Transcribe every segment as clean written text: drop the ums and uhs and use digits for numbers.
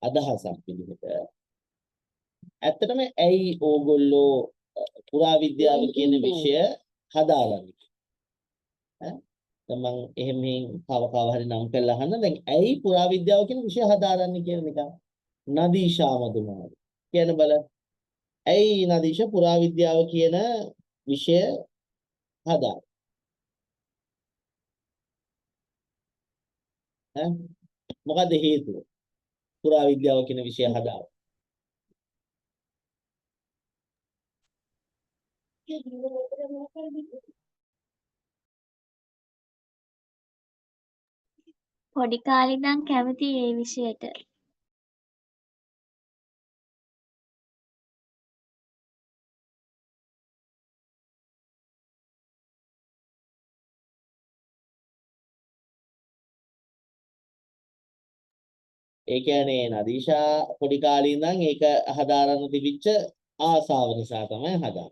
අදහසක් විදිහට ඇත්තටම ඇයි ඕගොල්ලෝ පුරාවිද්‍යාව කියන විෂය හදාගන්නේ? ඈ මම එහෙම කව හරි නම් කරලා අහන්න. දැන් ඇයි පුරාවිද්‍යාව කියන විෂය හදාගන්නේ කියන නිකන් නදීෂා මදුමාරි කියන බල. ඇයි නදීෂා පුරාවිද්‍යාව කියන විෂය හදා? ඈ මොකද හේතුව? පුරාවිද්‍යාව කියන විෂය හදා. පොඩි කාලේ ඉඳන් කැමති ඒ විෂයට. ඒ කියන්නේ නදීෂා පොඩි කාලේ ඉඳන් ඒක හදාරන්න තිබිච්ච ආසාව නිසා තමයි හදාන්නේ.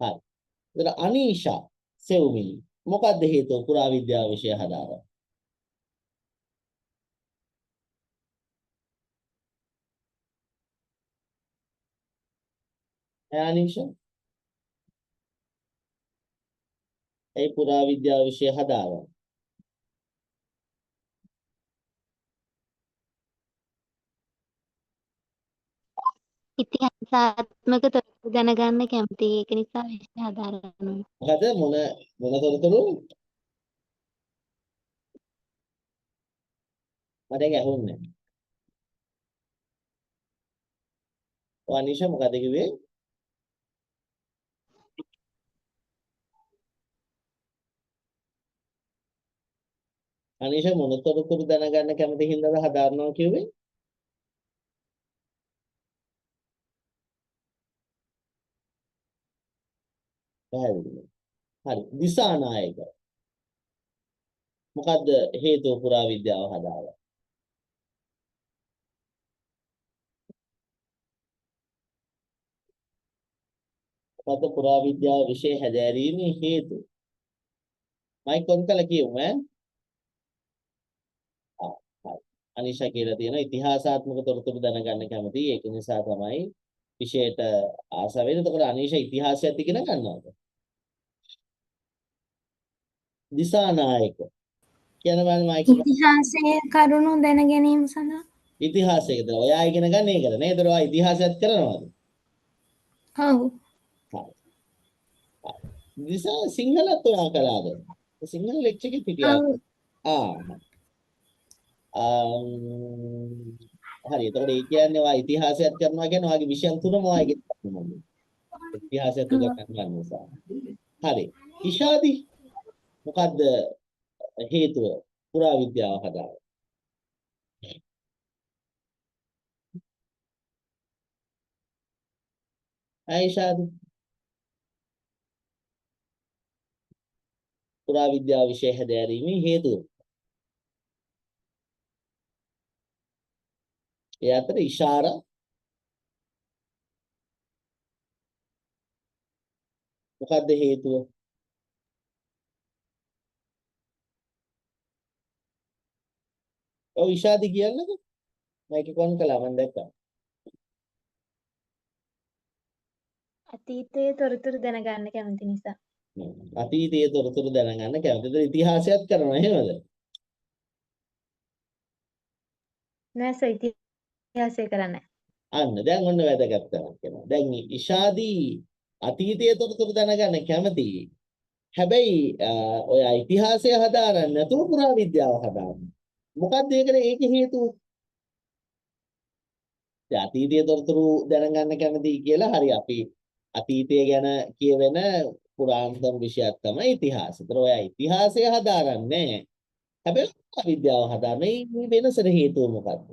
හරි. ඒතර අනීෂා සෙව්මිලි මොකක්ද හේතුව පුරාවිද්‍යාව විෂය හදාගන්න? අනීෂා ඒ පුරාවිද්‍යාව විෂය හදාගන්න. ඉතිහාසාත්මක තොරතුරු දැනගන්න කැමති. ඒක නිසා විෂය හදාරනවා. මොකද මොන තොරතුරු? මට ඒක ඇහුන්නේ නැහැ. ඔය අනීෂා මොකද කිව්වේ? අනීෂා මොන තොරතුරු දැනගන්න කැමති හින්දාද හදාරනවා කිව්වේ? පැහැදිලි. හරි. දිසානායක මොකද්ද හේතුව පුරාවිද්‍යාව හදාගන්න? මොකද්ද පුරාවිද්‍යාව විෂය හැදෑරීමේ හේතුව? මයික් ඔන් කළා කියමු ඈ. හරි. අනිෂා කියලා තියෙනවා ඉතිහාසාත්මක තොරතුරු දැනගන්න කැමතියි. ඒක නිසා තමයි විෂයට ආස වෙන්නේ. එතකොට අනිෂා ඉතිහාසයත් ඉගෙන ගන්නවද? දිසානායක කියන මයික් ඉතිහාසයේ කරුණු දැන ගැනීම සඳහා. ඉතිහාසයේද ඔයා ඉගෙන ගන්න ඒකද නේද? ඔයා ඉතිහාසයත් කරනවද? ඔව්. දිසා සිංහලත් ඔයා කළාද? සිංහල ලෙක්චර් එකේ හිටියා. හරි. එතකොට ඒ කියන්නේ ඔයා ඉතිහාසයත් කරනවා කියන්නේ ඔයාගේ විෂයන් තුනම ඔයා ඉගෙන ගන්නවා. ඉතිහාසයත් උගන්වන්න නිසා. හරි. ඉෂාදි මොකද්ද හේතුව පුරාවිද්‍යාව හදාගන්න? ඉෂාදි පුරාවිද්‍යාව විෂය හැදෑරීමේ හේතුව. ඒ අතර ඉෂාරා මොකද්ද හේතුව? ඔව් ඉෂාදි කියන්නකෝ. මයික් එක ඔන් කළා මම දැක්කා. අතීතයේ තොරතුරු දැනගන්න කැමති නිසා. අතීතයේ තොරතුරු දැනගන්න කැමතිද? ඉතිහාසයත් කරනවා එහෙමද? නෑ සර් ඉතිහාසය කරන්නේ. අන්න දැන් ඔන්න වැදගත් කරක් වෙනවා. දැන් ඉෂාදි අතීතයේ තොරතුරු දැනගන්න කැමතියි. හැබැයි ඔය ඉතිහාසය හදාරන්න නැතුව පුරාවිද්‍යාව හදාගන්න. මොකක්ද ඒකේ හේතුව? අතීතයේ තොරතුරු දැනගන්න කැමතියි කියලා හරි අපි අතීතය ගැන කියවෙන පුරාණතම විෂයක් තමයි ඉතිහාසය. ඒතර ඔය ඉතිහාසය හදාරන්නේ හැබැයි විද්‍යාව හදාරන්නේ මේ වෙනසට හේතුව මොකක්ද?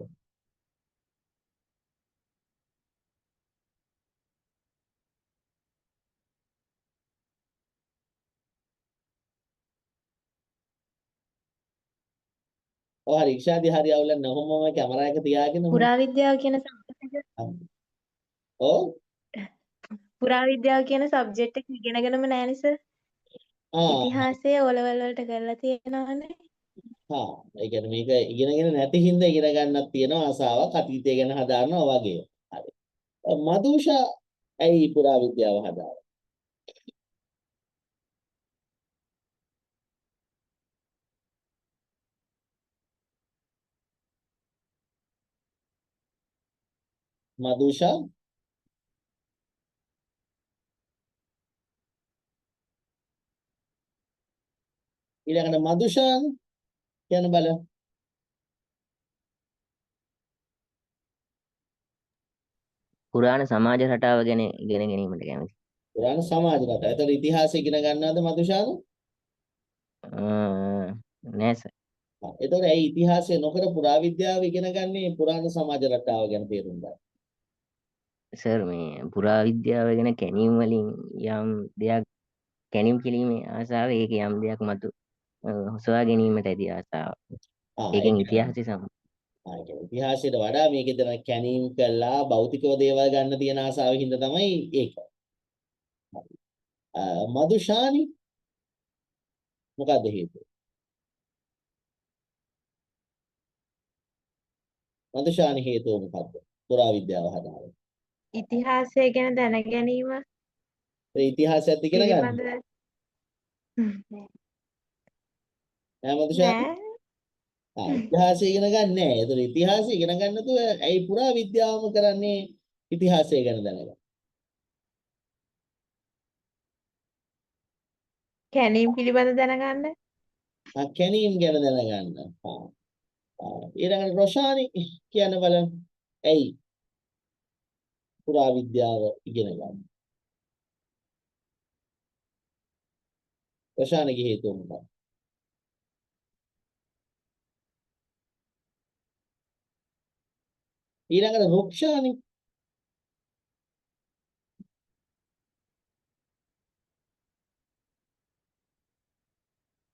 හරි ඉෂාදි හරි අවුලක් නැහැ. ඔහොමම කැමරා එක තියාගෙන පුරාවිද්‍යාව කියන සබ්ජෙක්ට් ඔව් පුරාවිද්‍යාව කියන සබ්ජෙක්ට් එක ඉගෙනගෙනම නැහැ නේ සර්. ඉතිහාසය O level වලට කරලා තියෙනවනේ. ඒ කියන්නේ මේක ඉගෙනගෙන නැති හින්දා ඉගෙන ගන්නත් තියෙනවා ආසාවක් අතීතය ගැන හදාරනවා වගේ. හරි. මදුෂා ඇයි පුරාවිද්‍යාව හදාරන්නේ? මදුෂා ඊළඟට මදුෂාන් කියන බලන්න. පුරාණ සමාජ රටාව ගැන ඉගෙන ගැනීමට කැමති. පුරාණ සමාජ රටා. ඒතර ඉතිහාසය ඉගෙන ගන්නවද මදුෂාන්? නෑ සර්. එතකොට ඇයි ඉතිහාසය නොකර පුරාවිද්‍යාව ඉගෙන ගන්නේ පුරාණ සමාජ රටාව ගැන තේරුම් ගන්න? සර් මේ පුරාවිද්‍යාව ගැන කැණීම් වලින් යම් දෙයක් කැණීම් කිරීමේ ආසාව ඒක යම් දෙයක් මතු හොසවා ගැනීමට ඇති ආසාව. ඒකෙන් ඉතිහාසය ඒ කියන්නේ ඉතිහාසයට වඩා මේකේ දෙන කැණීම් කළා භෞතිකව දේවල් ගන්න තියෙන ආසාවෙ හින්දා තමයි ඒක. මදුෂානි මොකද්ද හේතුව? මදුෂානි හේතුව මොකද්ද? පුරාවිද්‍යාව හදාගන්න. ඉතිහාසය ගැන දැන ගැනීම ඒ ඉතිහාසයත් ඉගෙන ගන්න. පිළිබඳ නෑ මදුෂානි. නෑ ඉතිහාසය ඉගෙන ගන්න නෑ. ඒතර ඉතිහාසය ඉගෙන ගන්න නැතුව ඇයි පුරාවිද්‍යාවම කරන්නේ ඉතිහාසය ගැන දැනගන්න. කැණීම් පිළිබඳ දැනගන්න. කැණීම් ගැන දැනගන්න. ඊළඟට රොෂානි කියන්න බලන්න. ඇයි පුරාවිද්‍යාව ඉගෙන ගන්න? රොෂානිගේ හේතුව මොකක්ද? ඊළඟට රුක්ෂානි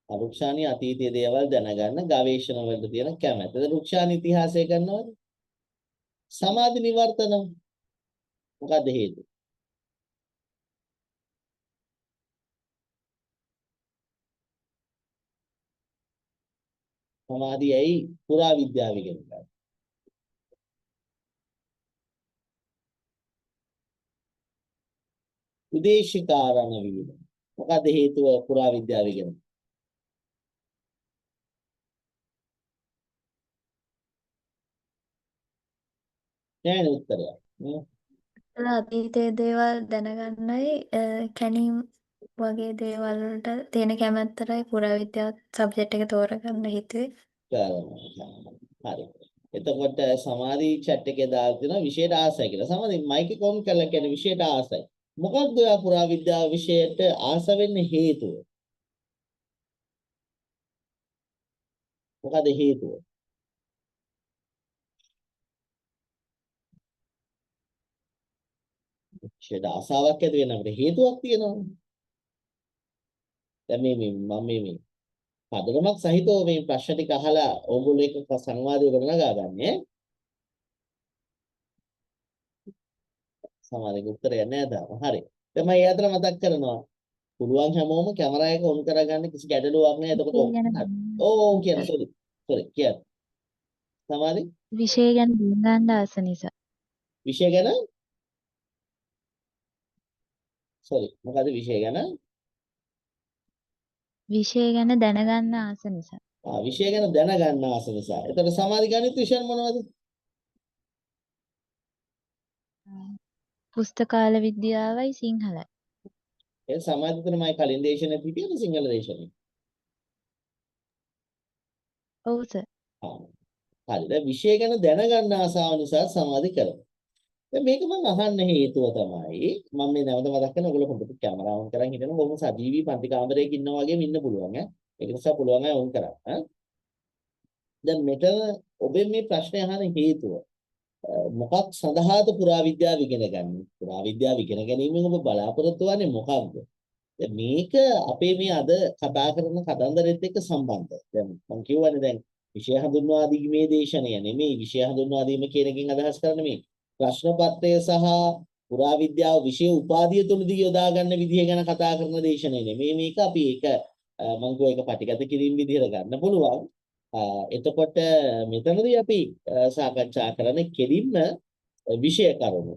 රුක්ෂානි අතීතයේ දේවල් දැනගන්න ගවේෂණ වලට තියෙන කැමැත්ත. රුක්ෂානි ඉතිහාසය කරනවද? සමාධි නිවර්තන මොකද්ද හේතුව? සමාධිය ඇයි පුරාවිද්‍යාව ඉගෙන ගන්න? විදේශිකාරණ වීම මොකද්ද හේතුව පුරාවිද්‍යාව ඉගෙන ගන්න? නෑනේ උත්තරයක්. අතීතයේ දේවල් දැනගන්නයි කැණීම් වගේ දේවල් වලට තියෙන කැමැත්තටයි පුරාවිද්‍යාව සබ්ජෙක්ට් එක තෝරගන්න හිතුවේ. හරි. එතකොට සමාධි chat එකේ දාලා තියෙනවා විෂයට ආසයි කියලා. සමාධි මයික් එක ඔන් කරලා කියන්නේ විෂයට ආසයි. මොකක්ද ඔයා පුරාවිද්‍යාව විෂයට ආස වෙන්න හේතුව? මොකද හේතුව? විෂයට ආසාවක් ඇති වෙන අපිට හේතුවක් තියෙනවා. දැන් මම පදනමක් සහිතව මේ ප්‍රශ්න ටික අහලා ඕගොල්ලෝ එක්ක සංවාදය ගොඩනගා ගන්නේ. සමාධිගේ උත්තරයක් නෑ තාම. හරි. දැන් මම ඒ අතර මතක් කරනවා. පුළුවන් හැමෝම කැමරා එක ඔන් කරගන්න කිසි ගැටලුවක් නෑ. එතකොට ඕ කියන සෝරි කියන්න. සමාධි විෂය ගැන දැනගන්න ආස නිසා. විෂය ගැන මොකද විෂය ගැන? විෂය ගැන දැනගන්න ආස නිසා. විෂය ගැන දැනගන්න ආස නිසා. එතකොට සමාධි ගණිත විෂයන් මොනවද? පුස්තකාල විද්‍යාවයි සිංහලයි. ඒ සමාධි තුනමයි කලින් දේශනේ පිටියද සිංහල දේශනේ? ඔව් සර්. හරි. දැන් විෂය ගැන දැනගන්න ආසාව නිසා සමාධි කරනවා. දැන් මේක මම අහන්න හේතුව තමයි මම මේ නැවත මතක් කරන ඔයගොල්ලෝ හොඳට කැමරාව ඔන් කරන් හිටන බොහොම සජීවී පන්ති කාමරයක ඉන්නා වගේම ඉන්න පුළුවන් ඈ. ඒක නිසා පුළුවන් අය ඔන් කරන්න ඈ. දැන් මෙතන ඔබේ මේ ප්‍රශ්නේ අහන හේතුව මොකක් සඳහාද පුරාවිද්‍යාව ඉගෙන ගන්න? පුරාවිද්‍යාව ඉගෙන ගැනීමෙන් ඔබ බලාපොරොත්තු වෙන්නේ මොකක්ද? දැන් මේක අපේ මේ අද කතා කරන කතන්දරෙත් එක්ක සම්බන්ධයි. දැන් මම කියවනේ දැන් විෂය හඳුන්වා දීමේ දේශනය නෙමෙයි විෂය හඳුන්වා දීම කියන එකෙන් අදහස් කරන්නේ මේ ප්‍රශ්න පත්‍රය සහ පුරාවිද්‍යාව විෂය උපාධිය තුලදී යොදා ගන්න විදිහ ගැන කතා කරන දේශනය නෙමෙයි මේක අපි ඒක මම කියව එක පටිගත කිරීම විදිහට ගන්න පුළුවන්. එතකොට මෙතනදී අපි සාකච්ඡා කරන්නේ කෙලින්ම විෂය කරුණු.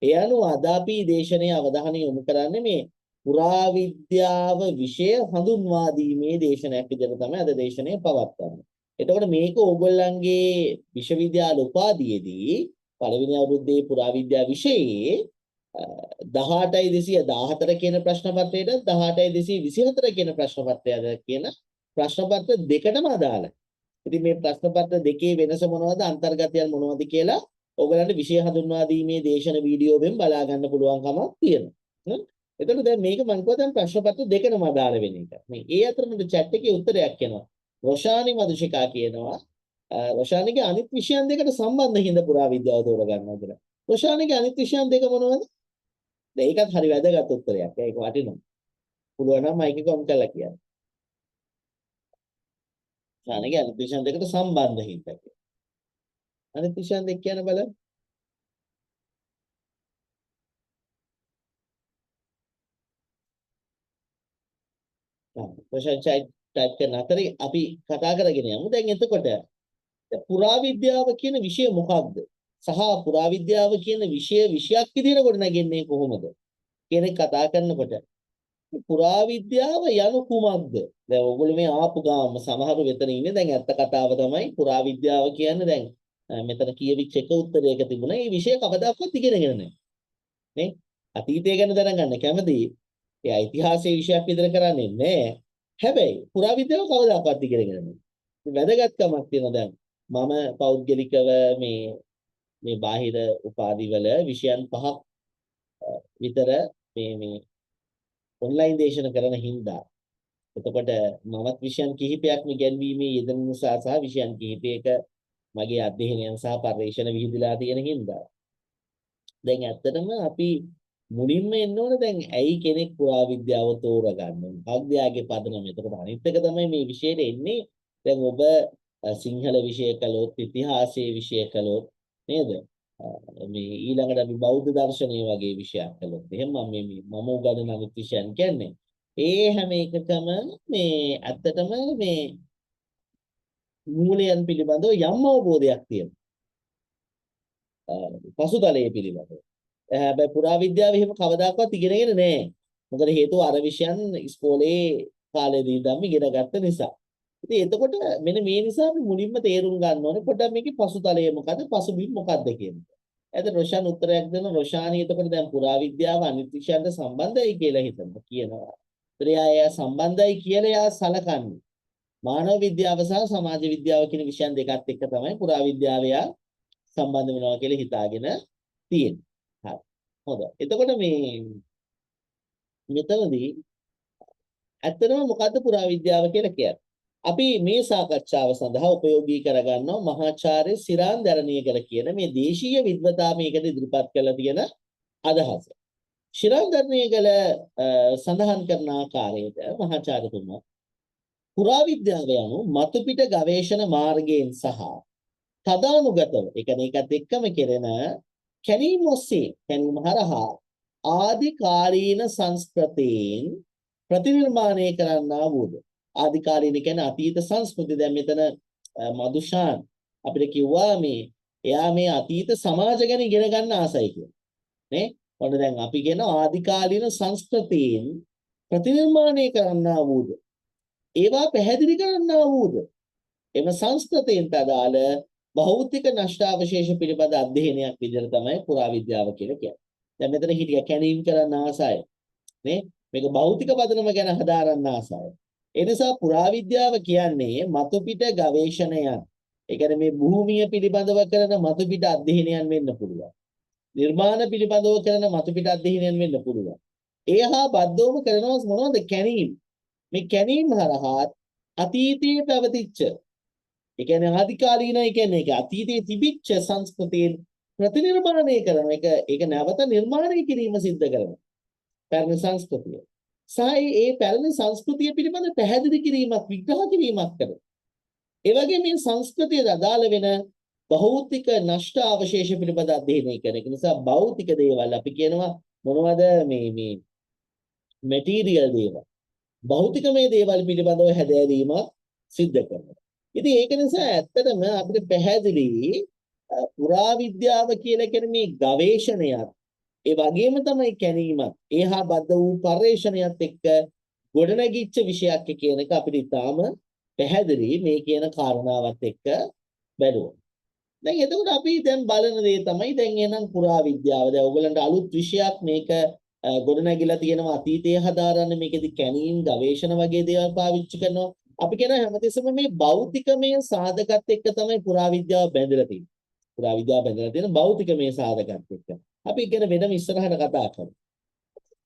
ඒ අනුව අද අපි දේශනයේ අවධානය යොමු කරන්නේ මේ පුරාවිද්‍යාව විෂය හඳුන්වා දීමේ දේශනයක් විදිහට තමයි අද දේශනය පවත්වන්නේ. එතකොට මේක ඕගොල්ලන්ගේ විශ්වවිද්‍යාල උපාධියේදී පළවෙනි අවුරුද්දේ පුරාවිද්‍යා විෂයේ 18214 කියන ප්‍රශ්න පත්‍රයට 18224 කියන ප්‍රශ්න පත්‍රයට කියන ප්‍රශ්න පත්‍ර දෙකටම අදාළයි. ඉතින් මේ ප්‍රශ්න පත්‍ර දෙකේ වෙනස මොනවද අන්තර්ගතයන් මොනවද කියලා ඔයගලන්ට විෂය හඳුන්වා දීමේ දේශන වීඩියෝවෙන් බලා ගන්න පුළුවන්කමක් තියෙනවා. එතකොට දැන් මේක මම කිව්වා දැන් ප්‍රශ්න පත්‍ර දෙකම අදාළ වෙන එක. මේ ඒ අතරමැද chat එකේ උත්තරයක් එනවා. රොෂානි මදුෂිකා කියනවා රොෂානිගේ අනිත් විෂයන් දෙකට සම්බන්ධ හින්දා පුරාවිද්‍යාව තෝරගන්නවා කියලා. රොෂානිගේ අනිත් විෂයන් දෙක මොනවද? දැන් ඒකත් හරි වැදගත් උත්තරයක්. ඒක වටිනවා. පුළුවන් නම් මයික් එක ඔන් කරලා කියන්න. රොෂානිගේ අනිත් විෂයන් දෙකට සම්බන්ධ හින්දා කියලා. අනිත් විෂයන් දෙක කියන බලන්න. රොෂාන් ටයිප් කරන අතරේ අපි කතා කරගෙන යමු. දැන් එතකොට පුරාවිද්‍යාව කියන විෂය මොකක්ද? සහ පුරාවිද්‍යාව කියන විෂයක් විදිහට ගොඩනගන්නේ කොහොමද? කියන කතා කරනකොට පුරාවිද්‍යාව යනු කුමක්ද? දැන් ඔයගොල්ලෝ මේ ආපු ගාම සමහරු වෙතන ඉන්නේ. දැන් ඇත්ත කතාව තමයි පුරාවිද්‍යාව කියන්නේ දැන් මෙතන කියවිච්ච එක උත්තරයක තිබුණා. මේ විෂය කවදාකවත් ඉගෙනගෙන නැහැ. නේ? අතීතය ගැන දැනගන්න කැමතියි. එයා ඉතිහාසයේ විෂයක් විතර කරන්නේ නැහැ. හැබැයි පුරාවිද්‍යාව කවදාකවත් ඉගෙනගෙන නැහැ. වැදගත්කමක් තියෙනවා දැන්. මම පෞද්ගලිකව මේ බාහිර උපාධිවල විෂයන් 5ක් විතර මේ ඔන්ලයින් දේශන කරන හින්දා එතකොට මමත් විෂයන් කිහිපයක්ම ඉගෙනීමේ යෙදෙන නිසා සහ විෂයන් කිහිපයක මගේ අධ්‍යයනයන් සහ පර්යේෂණ විහිදලා තියෙන හින්දා දැන් ඇත්තටම අපි මුලින්ම එන්න ඕන දැන් ඇයි කෙනෙක් පුරාවිද්‍යාව තෝරගන්නේ මොකක්ද යාගේ පදනම. එතකොට අනිත් එක තමයි මේ විෂයට එන්නේ. දැන් ඔබ සිංහල විෂය කළොත් ඉතිහාසයේ විෂය කළොත් නේද? මේ ඊළඟට අපි බෞද්ධ දර්ශනය වගේ විෂයක් කළොත් එහෙනම් මම උගන්වන අනිත් විෂයන් කියන්නේ ඒ හැම එකකම මේ ඇත්තටම මේ මූලයන් පිළිබඳව යම් අවබෝධයක් තියෙනවා. පසුතලයේ පිළිබඳව. හැබැයි පුරාවිද්‍යාව එහෙම කවදාකවත් ඉගෙනගෙන නැහැ. මොකද හේතුව අර විෂයන් ඉස්කෝලේ කාලේදී ඉඳන් ඉගෙන ගත්ත නිසා. ඉතින් එතකොට මෙන්න මේ නිසා අපි මුලින්ම තේරුම් ගන්න ඕනේ පොඩ්ඩක් මේකේ පසුතලය මොකද්ද පසුබිම් මොකද්ද කියන එක. එතන රොෂාන් උත්තරයක් දෙන රොෂානි එතකොට දැන් පුරාවිද්‍යාව අනිත් විෂයන්ට සම්බන්ධයි කියලා කියනවා. ත්‍රියාය සම්බන්ධයි කියලා යා සලකන්නේ. මානව විද්‍යාව සහ සමාජ විද්‍යාව කියන විෂයන් දෙකත් එක්ක තමයි පුරාවිද්‍යාව යා සම්බන්ධ වෙනවා කියලා හිතාගෙන තියෙන්නේ. හරි. හොඳයි. එතකොට මෙතනදී ඇත්තටම මොකද්ද පුරාවිද්‍යාව කියලා කියන්නේ? අපි මේ සාකච්ඡාව සඳහා උපයෝගී කරගන්නවා මහාචාර්ය සිරාන් දරණියගල කියන මේ දේශීය විද්වතා මේකට ඉදිරිපත් කළා තියෙන අදහස. සිරාන් දරණියගල සඳහන් කරන ආකාරයට මහාචාර්යතුමා පුරාවිද්‍යාව යනු මතුපිට ගවේෂණ මාර්ගයෙන් සහ තදානුගතව ඒ කියන්නේ ඒකත් එක්කම කෙරෙන කැණීම් ඔස්සේ කැණීම් හරහා ආදි කාලීන සංස්කෘතීන් ප්‍රතිනිර්මාණය කරන්නා වූද ආදි කාලීන කියන්නේ අතීත සංස්කෘතිය. දැන් මෙතන මදුෂාන් අපිට කිව්වා එයා මේ අතීත සමාජ ගැන ඉගෙන ගන්න ආසයි කියලා. නේ? ඔන්න දැන් අපි කියන ආදි කාලීන සංස්කෘතීන් ප්‍රතිනිර්මාණය කරන්නා වූද ඒවා පැහැදිලි කරන්නා වූද එම සංස්කෘතීන්ට අදාළ භෞතික නෂ්ටාවශේෂ පිළිබඳ අධ්‍යයනයක් විදිහට තමයි පුරාවිද්‍යාව කියලා කියන්නේ. දැන් මෙතන හිටිය කැණීම් කරන්න ආසයි. නේ? මේක භෞතික පදනම ගැන හදාරන්න ආසයි. ඒ නිසා පුරාවිද්‍යාව කියන්නේ මතුපිට ගවේෂණයන්. ඒ කියන්නේ මේ භූමිය පිළිබඳව කරන මතුපිට අධ්‍යයනයන් වෙන්න පුළුවන්. නිර්මාණ පිළිබඳව කරන මතුපිට අධ්‍යයනයන් වෙන්න පුළුවන්. ඒ හා බද්ධවම කරනවා මොනවද? කැණීම්. මේ කැණීම් හරහා අතීතයේ පැවතිච්ච ඒ කියන්නේ ආදිකාලීනයි කියන්නේ ඒක අතීතයේ තිබිච්ච සංස්කෘතියෙන් ප්‍රතිනිර්මාණය කරන එක ඒක නැවත නිර්මාණය කිරීම සිද්ධ කරනවා. පැරණි සංස්කෘතිය. ඒ පැරණි සංස්කෘතිය පිළිබඳ පැහැදිලි කිරීමක් විග්‍රහ කිරීමක් කරනවා. ඒ වගේ මේ සංස්කෘතියට අදාළ වෙන භෞතික නෂ්ට අවශේෂ පිළිබඳ අධ්‍යයනය කරන එක නිසා භෞතික දේවල් අපි කියනවා මොනවද මේ මැටීරියල් දේවල්. භෞතිකමය දේවල් පිළිබඳව හැදෑරීමක් සිද්ධ කරනවා. ඉතින් ඒක නිසා ඇත්තටම අපිට පැහැදිලි පුරාවිද්‍යාව කියලා කියන්නේ මේ ගවේෂණයක්. ඒ වගේම තමයි කැණීමක්. ඒහා බද්ධ වූ පර්යේෂණයත් එක්ක ගොඩනැගිච්ච විෂයක් කියන එක අපිට ඉතාම පැහැදිලි මේ කියන කාරණාවත් එක්ක බැලුවා. දැන් එතකොට අපි දැන් බලන දේ තමයි දැන් එහෙනම් පුරාවිද්‍යාව. දැන් ඔයගලන්ට අලුත් විෂයක් මේක ගොඩනැගිලා තියෙනවා අතීතයේ හදාරන්න මේකෙදි කැණීම් ගවේෂණ වගේ දේවල් පාවිච්චි කරනවා. අපි කියන හැමතිස්සෙම මේ භෞතිකමය සාධකත් එක්ක තමයි පුරාවිද්‍යාව බැඳලා තියෙන්නේ. පුරාවිද්‍යාව බැඳලා තියෙන භෞතිකමය සාධකත් එක්ක. අපි කියන වෙනම ඉස්සරහට කතා කරමු.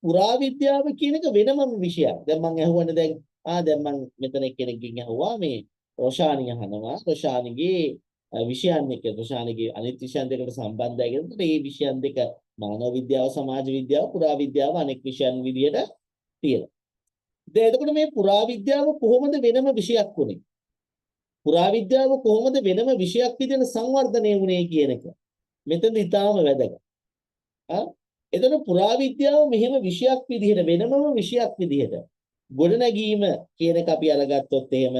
පුරාවිද්‍යාව කියන එක වෙනම විෂයක්. දැන් මම අහුවනේ දැන් මම මෙතන කෙනෙක්ගෙන් අහුවා මේ රොෂානි අහනවා. රොෂානිගේ විෂයන් එක රොෂානිගේ අනිත් විෂයන් දෙකට සම්බන්ධයි කියනකොට මේ විෂයන් දෙක මානව විද්‍යාව, සමාජ විද්‍යාව, පුරාවිද්‍යාව අනෙක් විෂයන් විදියට තියෙනවා. දැන් එතකොට මේ පුරාවිද්‍යාව කොහොමද වෙනම විෂයක් වුනේ? පුරාවිද්‍යාව කොහොමද වෙනම විෂයක් විදියට සංවර්ධනය වුනේ කියන එක. මෙතන ඉතාම වැදගත්. එතන පුරාවිද්‍යාව මෙහෙම විෂයක් විදිහට වෙනම විෂයක් විදිහට ගොඩනැගීම කියන එක අපි අරගත්තොත් එහෙම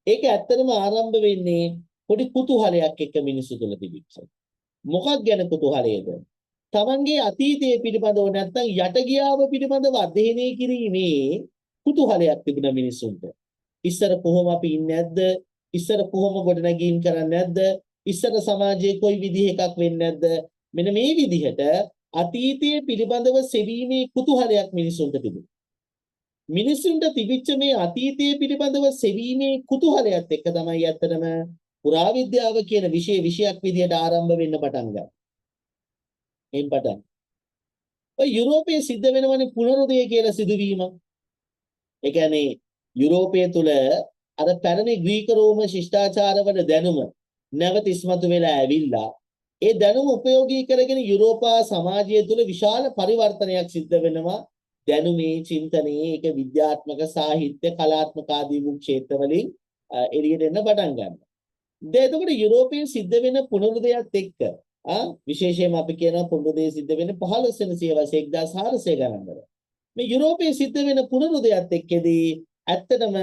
ඒක ඇත්තටම ආරම්භ වෙන්නේ පොඩි කුතුහලයක් එක්ක මිනිස්සු තුළ තිබිච්ච. මොකක් ගැන කුතුහලයේද? තමන්ගේ අතීතයේ පිළිබඳව නැත්නම් යටගියාව පිළිබඳව අධ්‍යයනය කිරීමේ කුතුහලයක් තිබුණා මිනිස්සුන්ට. ඉස්සර කොහොම අපි ඉන්නේ නැද්ද? ඉස්සර කොහොම ගොඩනැගීම් කරන්නේ නැද්ද? ඉස්සර සමාජයේ කොයි විදිහ එකක් වෙන්නේ නැද්ද? මෙන්න මේ විදිහට අතීතයේ පිළිබඳව සෙවීමේ කුතුහලයක් මිනිසුන්ට තිබුණා. මිනිසුන්ට තිබිච්ච මේ අතීතයේ පිළිබඳව සෙවීමේ කුතුහලයත් එක්ක තමයි ඇත්තටම පුරාවිද්‍යාව කියන විෂයක් විදිහට ආරම්භ වෙන්න පටන් ගත්තා. එයින් පටන් ඔය යුරෝපයේ සිද්ධ වෙනවනේ පුනරුදය කියලා සිදුවීම. ඒ කියන්නේ යුරෝපය තුල අර පැරණි ග්‍රීක රෝම ශිෂ්ටාචාරවල දැනුම නැවත ඉස්මතු වෙලා ඇවිල්ලා ඒ දැනුම උපයෝගී කරගෙන යුරෝපා සමාජය තුළ විශාල පරිවර්තනයක් සිද්ධ වෙනවා. දැනුමේ, චින්තනයේ, ඒක විද්‍යාත්මක, සාහිත්‍ය, කලාත්මක ආදී වූ ක්ෂේත්‍රවලින් එළියට එන්න පටන් ගන්නවා. දැන් එතකොට යුරෝපයේ සිද්ධ වෙන පුනරුදයත් එක්ක විශේෂයෙන්ම අපි කියනවා පුනරුදය සිද්ධ වෙන්නේ 15 වෙනි සියවසේ 1400 ගණන් වල. මේ යුරෝපයේ සිද්ධ වෙන පුනරුදයත් එක්කදී ඇත්තටම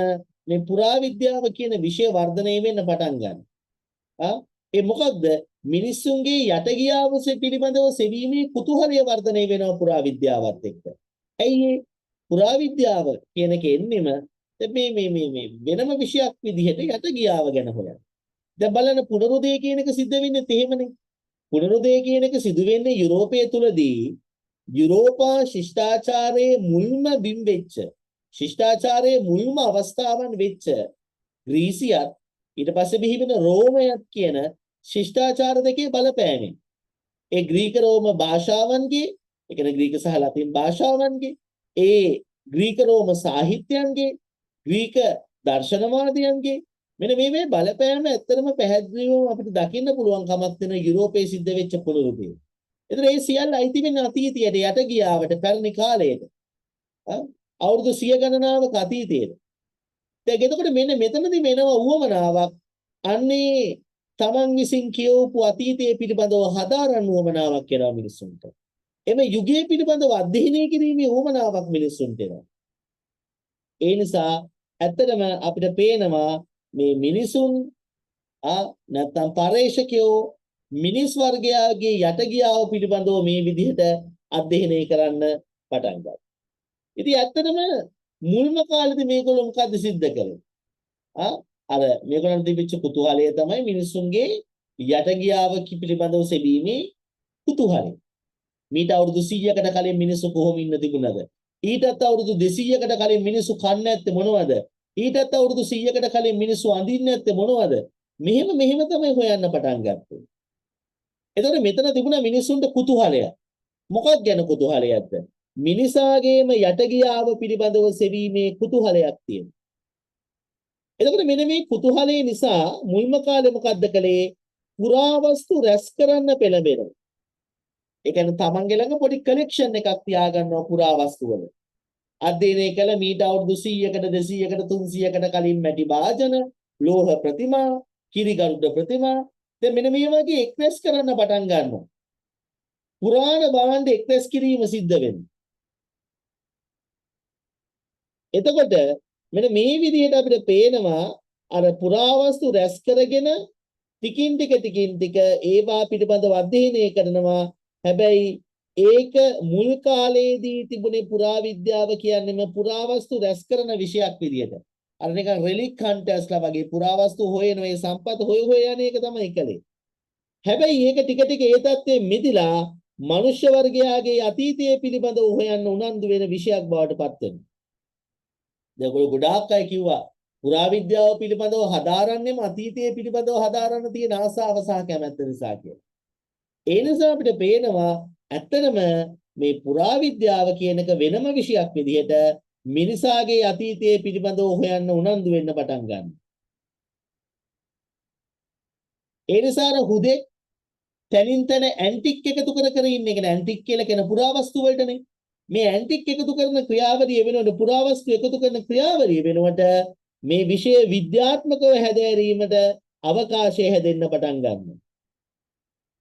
මේ පුරාවිද්‍යාව කියන විෂය වර්ධනය වෙන්න පටන් ගන්නවා. ඒ මොකද්ද? මිනිස්සුන්ගේ යටගියාවසේ පිළිබඳව සෙවීමේ කුතුහලය වර්ධනය වෙනවා පුරාවිද්‍යාවත් එක්ක. ඇයි පුරාවිද්‍යාව කියන එක එන්නෙම මේ වෙනම විෂයක් විදිහට යටගියාව ගැන හොයන. දැන් බලන්න පුනරුදය කියන එක සිද්ධ වෙන්නේ එහෙමනේ. පුනරුදය කියන එක සිදු වෙන්නේ යුරෝපය තුලදී යුරෝපා ශිෂ්ටාචාරයේ මුල්ම බිම් වෙච්ච ශිෂ්ටාචාරයේ මුල්ම අවස්ථාවන් වෙච්ච ග්‍රීසියත් ඊට පස්සේ බිහිවෙන රෝමයත් කියන ශිෂ්ටාචාර දෙකේ බලපෑමෙන් ඒ ග්‍රීක රෝම භාෂාවන්ගේ ඒ කියන්නේ ග්‍රීක සහ ලතින් භාෂාවන්ගේ ඒ ග්‍රීක රෝම සාහිත්‍යයන්ගේ ග්‍රීක දර්ශනවාදයන්ගේ මෙන්න මේ බලපෑම ඇත්තටම පැහැදිලිවම අපිට දකින්න පුළුවන් කමක් දෙන යුරෝපයේ සිද්ධ වෙච්ච පුනරුදය. ඒතර ඒ සියල්ල අයිති වෙන අතීතයට යට ගියාවට පැරණි කාලයට. අවුරුදු 100 ගණනාවක අතීතයට. දැන් එතකොට මෙන්න මෙතනදී වෙනව උවමනාවක් අන්නේ තමන් විසින් කියවපු අතීතයේ පිළිබඳව හදාරන්න උවමනාවක් කරන මිනිස්සුන්ට. එමෙ යුගයේ පිළිබඳව අධ්‍යයනය කිරීමේ උවමනාවක් මිනිස්සුන්ට එනවා. ඒ නිසා ඇත්තටම අපිට පේනවා මේ මිනිසුන් නැත්තම් පරේක්ෂකයෝ මිනිස් වර්ගයාගේ යටගියාව පිළිබඳව මේ විදිහට අධ්‍යයනය කරන්න පටන් ගත්තා. ඉතින් ඇත්තටම මුල්ම කාලේදී මේගොල්ලෝ මොකද්ද සිද්ධ කළේ? අර මේගොල්ලන් තිබිච්ච කුතුහලය තමයි මිනිසුන්ගේ යටගියාව පිළිබඳව සෙවීමේ කුතුහලය. මීට අවුරුදු 100කට කලින් මිනිස්සු කොහොම ඉන්න තිබුණද? ඊටත් අවුරුදු 200කට කලින් මිනිස්සු කන්නේ නැත්තේ මොනවද? ඊටත් අවුරුදු 100කට කලින් මිනිස්සු අඳින්නේ නැත්තේ මොනවද? මෙහෙම තමයි හොයන්න පටන් ගත්තේ. එතකොට මෙතන තිබුණා මිනිස්සුන්ට කුතුහලය. මොකක් ගැන කුතුහලයක්ද? මිනිසාගේම යටගියාව පිළිබඳව සෙවීමේ කුතුහලයක් තියෙනවා. එතකොට මෙන්න මේ කුතුහලය නිසා මුල්ම කාලේ මොකද්ද කළේ? පුරාවස්තු රැස් කරන්න පෙළඹෙනවා. ඒ කියන්නේ තමන්ගේ ළඟ පොඩි කලෙක්ෂන් එකක් තියාගන්නවා පුරාවස්තු වල. අධ්‍යයනය කළ මීට අවුරුදු 100කට 200කට 300කට කලින් මැටි භාජන, ලෝහ ප්‍රතිමා, කිරිගරුඩ ප්‍රතිමා දැන් මෙන්න මේ වගේ එක්රැස් කරන්න පටන් ගන්නවා. පුරාණ භාණ්ඩ එක්රැස් කිරීම සිද්ධ වෙනවා. එතකොට මෙන්න මේ විදිහට අපිට පේනවා අර පුරාවස්තු රැස් කරගෙන ටිකින් ටික ඒවා පිළිබඳව අධ්‍යයනය කරනවා. හැබැයි ඒක මුල් කාලයේදී තිබුණේ පුරාවිද්‍යාව කියන්නේම පුරාවස්තු රැස් කරන විෂයක් විදියට. අර නිකන් රෙලික් හන්ටර්ස්ලා වගේ පුරාවස්තු හොයන මේ සම්පත් හොය යන එක තමයි කළේ. හැබැයි ඒක ටික ටික ඒ தත්ත්වයෙන් මිදිලා මනුෂ්‍ය වර්ගයාගේ අතීතයේ පිළිබඳව හොයන්න උනන්දු වෙන විෂයක් බවට පත් වෙනවා. දැන් ඔයගොල්ලෝ ගොඩාක් අය කිව්වා පුරාවිද්‍යාව පිළිබඳව හදාරන්නේම අතීතයේ පිළිබඳව හදාරන්න තියෙන ආසාව සහ කැමැත්ත නිසා කියලා. ඒ නිසා අපිට පේනවා ඇත්තටම මේ පුරාවිද්‍යාව කියන එක වෙනම විෂයක් විදිහට මිනිසාගේ අතීතයේ පිළිබඳව හොයන්න උනන්දු වෙන්න පටන් ගන්නවා. ඒ නිසා හුදෙක් තනින් තන ඇන්ටික් එකතු කර ඉන්න එක ඇන්ටික් කියලා කියන පුරාවස්තු වලටනේ. මේ ඇන්ටික් එකතු කරන ක්‍රියාවලිය වෙනකොට පුරාවස්තු එකතු කරන ක්‍රියාවලිය වෙනකොට මේ විෂය විද්‍යාත්මකව හැදෑරීමට අවකාශය හැදෙන්න පටන් ගන්නවා.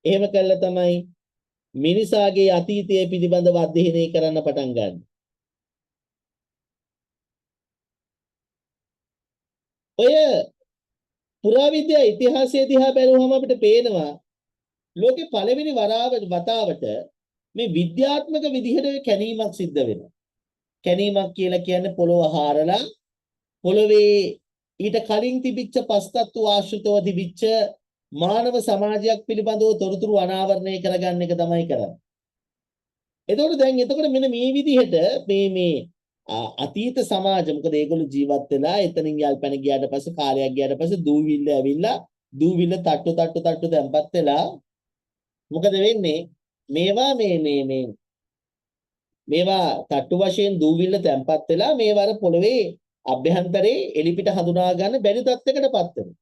එහෙම කළා තමයි මිනිසාගේ අතීතය පිළිබඳව අධ්‍යයනය කරන්න පටන් ගන්න. ඔය පුරාවිද්‍යා ඉතිහාසය දිහා බැලුවම අපිට පේනවා ලෝකේ පළවෙනි වතාවට මේ විද්‍යාත්මක විදිහට කැණීමක් සිද්ධ වෙනවා. කැණීමක් කියලා කියන්නේ පොළොව හාරලා පොළොවේ ඊට කලින් තිබිච්ච පස්තත්තු ආශ්‍රිතව තිබිච්ච මානව සමාජයක් පිළිබඳව තොරතුරු අනාවරණය කරගන්න එක තමයි කරන්නේ. එතකොට මෙන්න මේ විදිහට මේ අතීත සමාජ මොකද ඒගොල්ලෝ ජීවත් වෙලා එතනින් යල්පැන ගියාට පස්සේ කාලයක් ගියාට පස්සේ දූවිල්ල ඇවිල්ලා දූවිල්ල තට්ටු තැම්පත් වෙලා මොකද වෙන්නේ මේවා තට්ටු වශයෙන් දූවිල්ල තැම්පත් වෙලා මේවර පොළවේ අභ්‍යන්තරේ එලිපිට හඳුනා ගන්න බැරි තත්යකටපත් වෙනවා.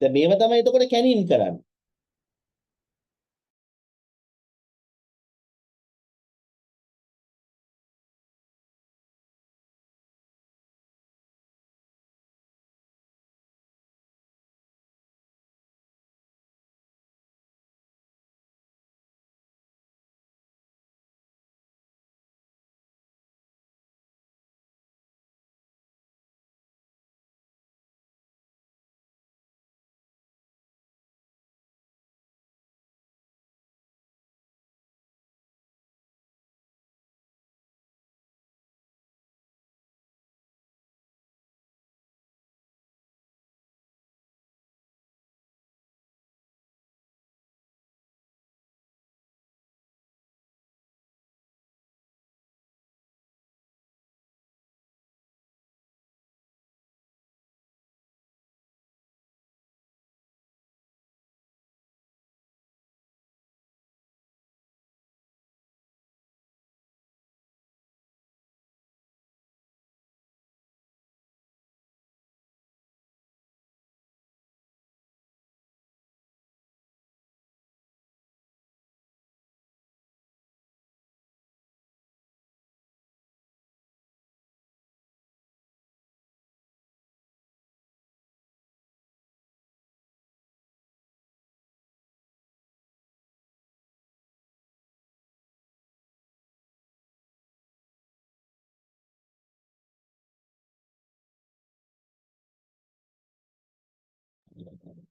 දැන් මේව තමයි එතකොට කැණීම් කරන්නේ.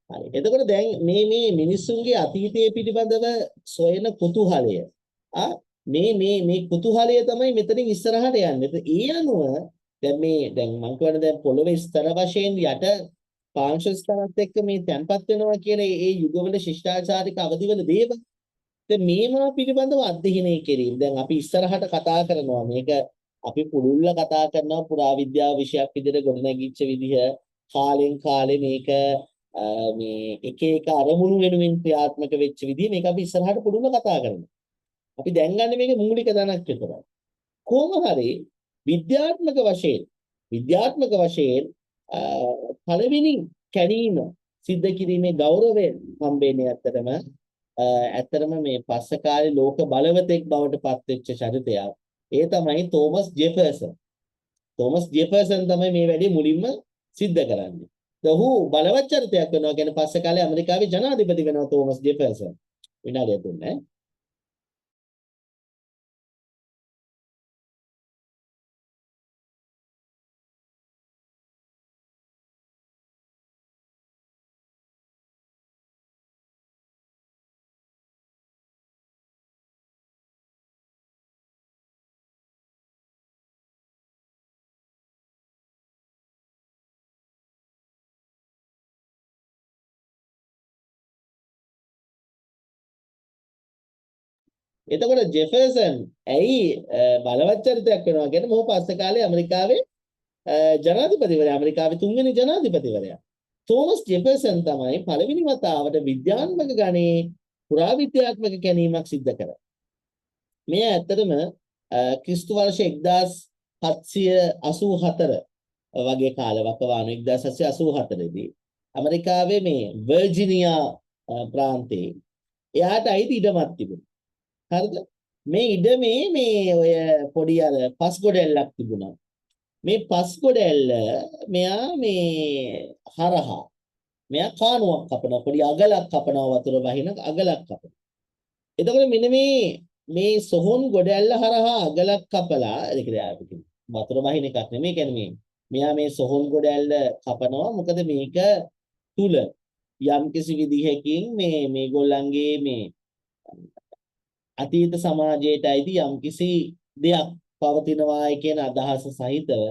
හරි. එතකොට දැන් මේ මිනිස්සුන්ගේ අතීතයේ පිළිබඳව සොයන කුතුහලය මේ කුතුහලය තමයි මෙතනින් ඉස්සරහට යන්නේ. ඒ අනුව දැන් මම කියන්නේ දැන් පොළොවේ ස්තර වශයෙන් යට පාංශ ස්තරත් එක්ක මේ තැම්පත් වෙනවා කියන ඒ යුගවල ශිෂ්ටාචාරික අවදිවල දේව. දැන් මේවා පිළිබඳව අධ්‍යයනය කිරීම. දැන් අපි ඉස්සරහට කතා කරනවා මේක අපි පුළුල්ල කතා කරනවා පුරාවිද්‍යාව විෂයක් විදිහට ගොඩනැගිච්ච විදිහ කාලෙන් කාලේ මේක මේ එක අරමුණු වෙනුවෙන් ක්‍රියාත්මක වෙච්ච විදිහ මේක අපි ඉස්සරහට පුළුල්ල කතා කරනවා. අපි දැන් ගන්න මේක මූලික දැනක් විතරයි. කොහොම හරි විද්‍යාත්මක වශයෙන් පළවෙනි කැණීම සිද්ධ කිරීමේ ගෞරවය හම්බෙන්නේ ඇත්තටම මේ පස්ස කාලේ ලෝක බලවතෙක් බවට පත්වෙච්ච චරිතයක්. ඒ තමයි තෝමස් ජෙෆර්සන්. තෝමස් ජෙෆර්සන් තමයි මේ වැඩේ මුලින්ම සිද්ධ කරන්නේ. ඔහු බලවත් චරිතයක් වෙනවා කියන්නේ පස්ස කාලේ ඇමරිකාවේ ජනාධිපති වෙනවා තෝමස් ජෙෆර්සන්. විනාඩියක් දුන්නේ. එතකොට ජෙෆර්සන් ඇයි බලවත් චරිතයක් වෙනවා කියන්නේ මොහොත පස්සේ කාලේ ඇමරිකාවේ ජනාධිපතිවරයා ඇමරිකාවේ තුන්වෙනි ජනාධිපතිවරයා. තෝමස් ජෙෆර්සන් තමයි පළවෙනි වතාවට විද්‍යාත්මක ගණයේ පුරාවිද්‍යාත්මක කැණීමක් සිද්ධ කරා. මේ ඇත්තටම ක්‍රිස්තු වර්ෂ 1784 වගේ කාලවකවානු 1784 දී ඇමරිකාවේ මේ වර්ජිනියා ප්‍රාන්තයේ එයාට අයිති ඉඩමක් තිබුණා. හරිද? මේ ඉඩමේ මේ ඔය පොඩි අර පස් ගොඩැල්ලක් තිබුණා. මේ පස් ගොඩැල්ල මෙයා මේ හරහා මෙයා කානුවක් කපනවා, පොඩි අගලක් කපනවා, වතුර වහින අගලක් කපනවා. එතකොට මෙන්න මේ සොහොන් ගොඩැල්ල හරහා අගලක් කපලා වතුර වහින එකක් නෙමෙයි, කියන්නේ මෙයා මේ සොහොන් ගොඩැල්ල කපනවා. මොකද මේක තුල යම් කිසි විදිහකින් මේගොල්ලන්ගේ මේ අතීත සමාජයට අයිති යම් කිසි දෙයක් පවතිනවායි කියන අදහස සහිතව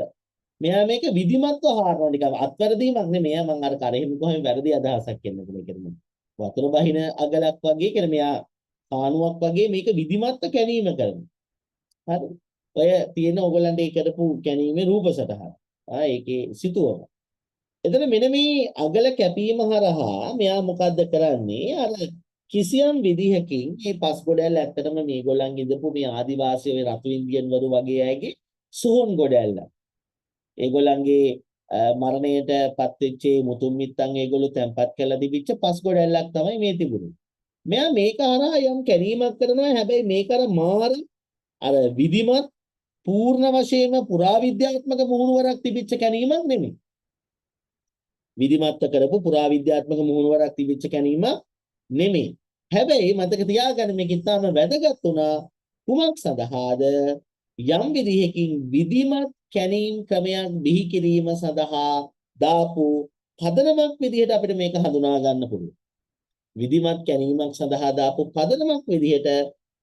මෙයා මේක විධිමත්ව හරනවා. නිකන් අත්වැරදීමක් නෙමෙයි. මම අර කරෙහිම කොහොම වැරදි අදහසක් එන්න පුළුවන් කියන්නේ. වතුර බහින අගලක් වගේ කියන මෙයා කානුවක් වගේ මේක විධිමත්ව කැණීම කරනවා. හරි. ඔය තියෙන ඕගොල්ලන්ට ඒ කරපු කැණීමේ රූප සටහන. ඒකේ සිතුවම. එතන මෙන්න මේ අගල කැපීම හරහා මෙයා මොකද්ද කරන්නේ? අර කිසියම් විදිහකින් මේ පස් ගොඩැල්ල ඇත්තටම මේගොල්ලන්ගේ ඉඳපු මේ ආදිවාසී වේ රතු ඉන්දියන් වරු වගේ අයගේ සොහොන් ගොඩැල්ල. ඒගොල්ලන්ගේ මරණයට පත් වෙච්ච මුතුන් මිත්තන් ඒගොල්ලෝ තැම්පත් කරලා තිබිච්ච පස් ගොඩැල්ලක් තමයි මේ තිබුණේ. මෙයා මේක හරහා යම් කැණීමක් කරනවා. හැබැයි මේක අර විධිමත් පූර්ණ වශයෙන්ම පුරාවිද්‍යාත්මක මුහුණුවරක් තිබිච්ච කැණීමක් නෙමෙයි. විධිමත්ව කරපු පුරාවිද්‍යාත්මක මුහුණුවරක් තිබිච්ච කැණීමක් නෙමෙයි. හැබැයි මතක තියාගන්න මේක ඉතාම වැදගත් උනා කුමක් සඳහාද? යම් විදිහකින් විධිමත් කැණීම් ක්‍රමයක් බිහි කිරීම සඳහා දාපු පදනමක් විදිහට අපිට මේක හඳුනා ගන්න පුළුවන්. විධිමත් කැණීමක් සඳහා දාපු පදනමක් විදිහට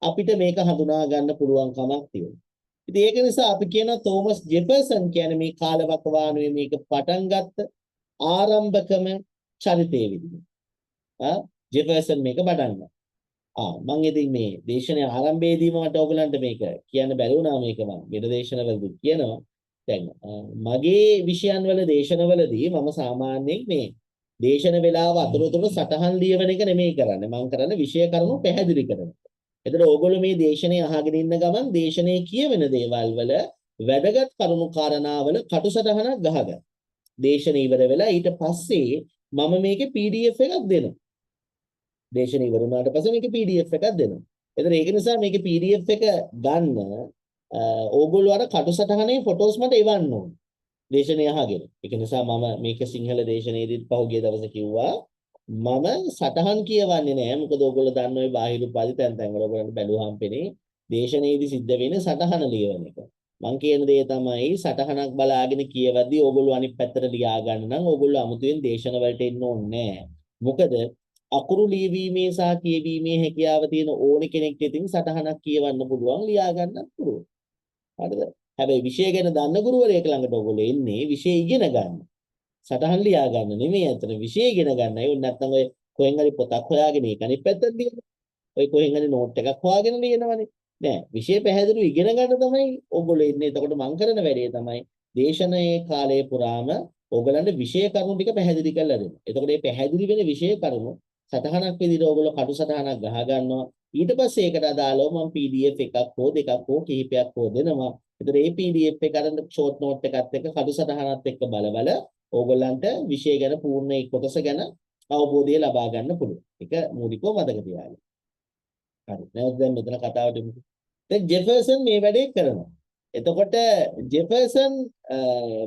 අපිට මේක හඳුනා ගන්න පුළුවන් කමක් තියෙනවා. ඉතින් ඒක නිසා අපි කියන තෝමස් ජෙෆර්සන් කියන්නේ මේ කාලවකවානුවේ මේක පටන් ගත්ත ආරම්භකම චරිතයේ විදිහට. ජෙෆර්සන් මේක පටන් ගත්තා. මම ඉතින් මේ දේශනේ ආරම්භයේදීම මට ඔයගලන්ට මේක කියන්න බැරි වුණා. මේක මම වෙන දේශනවලදී කියනවා. දැන් මගේ විෂයන් වල දේශනවලදී මම සාමාන්‍යයෙන් මේ දේශන වේලාව අතරතුර සටහන් ලියවන එක නෙමෙයි කරන්නේ. මම කරන්නේ විෂය කරුණු පැහැදිලි කරනවා. එතකොට ඕගොල්ලෝ මේ දේශනේ අහගෙන ඉන්න ගමන් දේශනේ කියවෙන දේවල් වල වැදගත් කරුණු කාරණාවල කටුසටහනක් ගහගන්න. දේශනේ ඉවර වෙලා ඊට පස්සේ මම මේකේ PDF එකක් දෙනවා. දේශනේ ඉවර වුණාට පස්සේ මේකේ PDF එකක් දෙනවා. එතන ඒක නිසා මේකේ PDF එක ගන්න ඕගොල්ලෝ අර කටුසටහනේ ෆොටෝස් මට එවන්න ඕනේ. දේශනේ අහගෙන. ඒක නිසා මම මේක සිංහල දේශනයේදීත් පහුගිය දවසේ කිව්වා මම සටහන් කියවන්නේ නැහැ. මොකද ඕගොල්ලෝ දන්න ඔය බාහිර උපාධි තැන් වල ඔයගොල්ලන්ට බැලුවාම පෙනේ දේශනයේදී සිද්ධ වෙන්නේ සටහන ලියවන එක. මම කියන දේ තමයි සටහනක් බලාගෙන කියවද්දී ඕගොල්ලෝ අනිත් පැත්තට ලියා ගන්න නම් ඕගොල්ලෝ අමුතුවෙන් දේශන වලට එන්න ඕනේ නැහැ. මොකද අකුරු ලියවීමේ සහ කියවීමේ හැකියාව තියෙන ඕන කෙනෙක්ට ඉතින් සටහනක් කියවන්න පුළුවන්, ලියා ගන්නත් පුළුවන්. හරිද? හැබැයි විෂය ගැන දන්න ගුරුවරයෙක් ළඟට ඔයගොල්ලෝ එන්නේ විෂය ඉගෙන ගන්න. සටහන් ලියා ගන්න නෙමෙයි අතන විෂය ඉගෙන ගන්න. ඒ නැත්නම් ඔය කොහෙන් හරි පොතක් හොයාගෙන ඒක අනිත් පැත්තට ලියන. ඔය කොහෙන් හරි නෝට් එකක් හොයාගෙන ලියනවනේ. නෑ විෂය පැහැදිලිව ඉගෙන ගන්න තමයි ඔයගොල්ලෝ ඉන්නේ. එතකොට මම කරන වැඩේ තමයි දේශනයේ කාලයේ පුරාම ඔයගලන්ට විෂය කරුණු ටික පැහැදිලි කරලා දෙන්න. එතකොට මේ පැහැදිලි වෙන විෂය කරුණු සටහනක් විදිහට ඔයගොල්ලෝ කටු සටහනක් ගහ ගන්නවා. ඊට පස්සේ ඒකට අදාළව මම PDF එකක් හෝ දෙකක් හෝ කිහිපයක් හෝ දෙනවා. එතකොට මේ PDF එක අරන් ෂෝට් නෝට් එකත් එක්ක කටු සටහනත් එක්ක බල ඕගොල්ලන්ට විෂය ගැන පූර්ණ ඒ කොටස ගැන අවබෝධය ලබා ගන්න පුළුවන්. ඒක මූලිකව මතක තියාගන්න. හරි. නැවත දැන් මෙතන කතාවට එමු. දැන් ජෙෆර්සන් මේ වැඩේ කරනවා. එතකොට ජෙෆර්සන්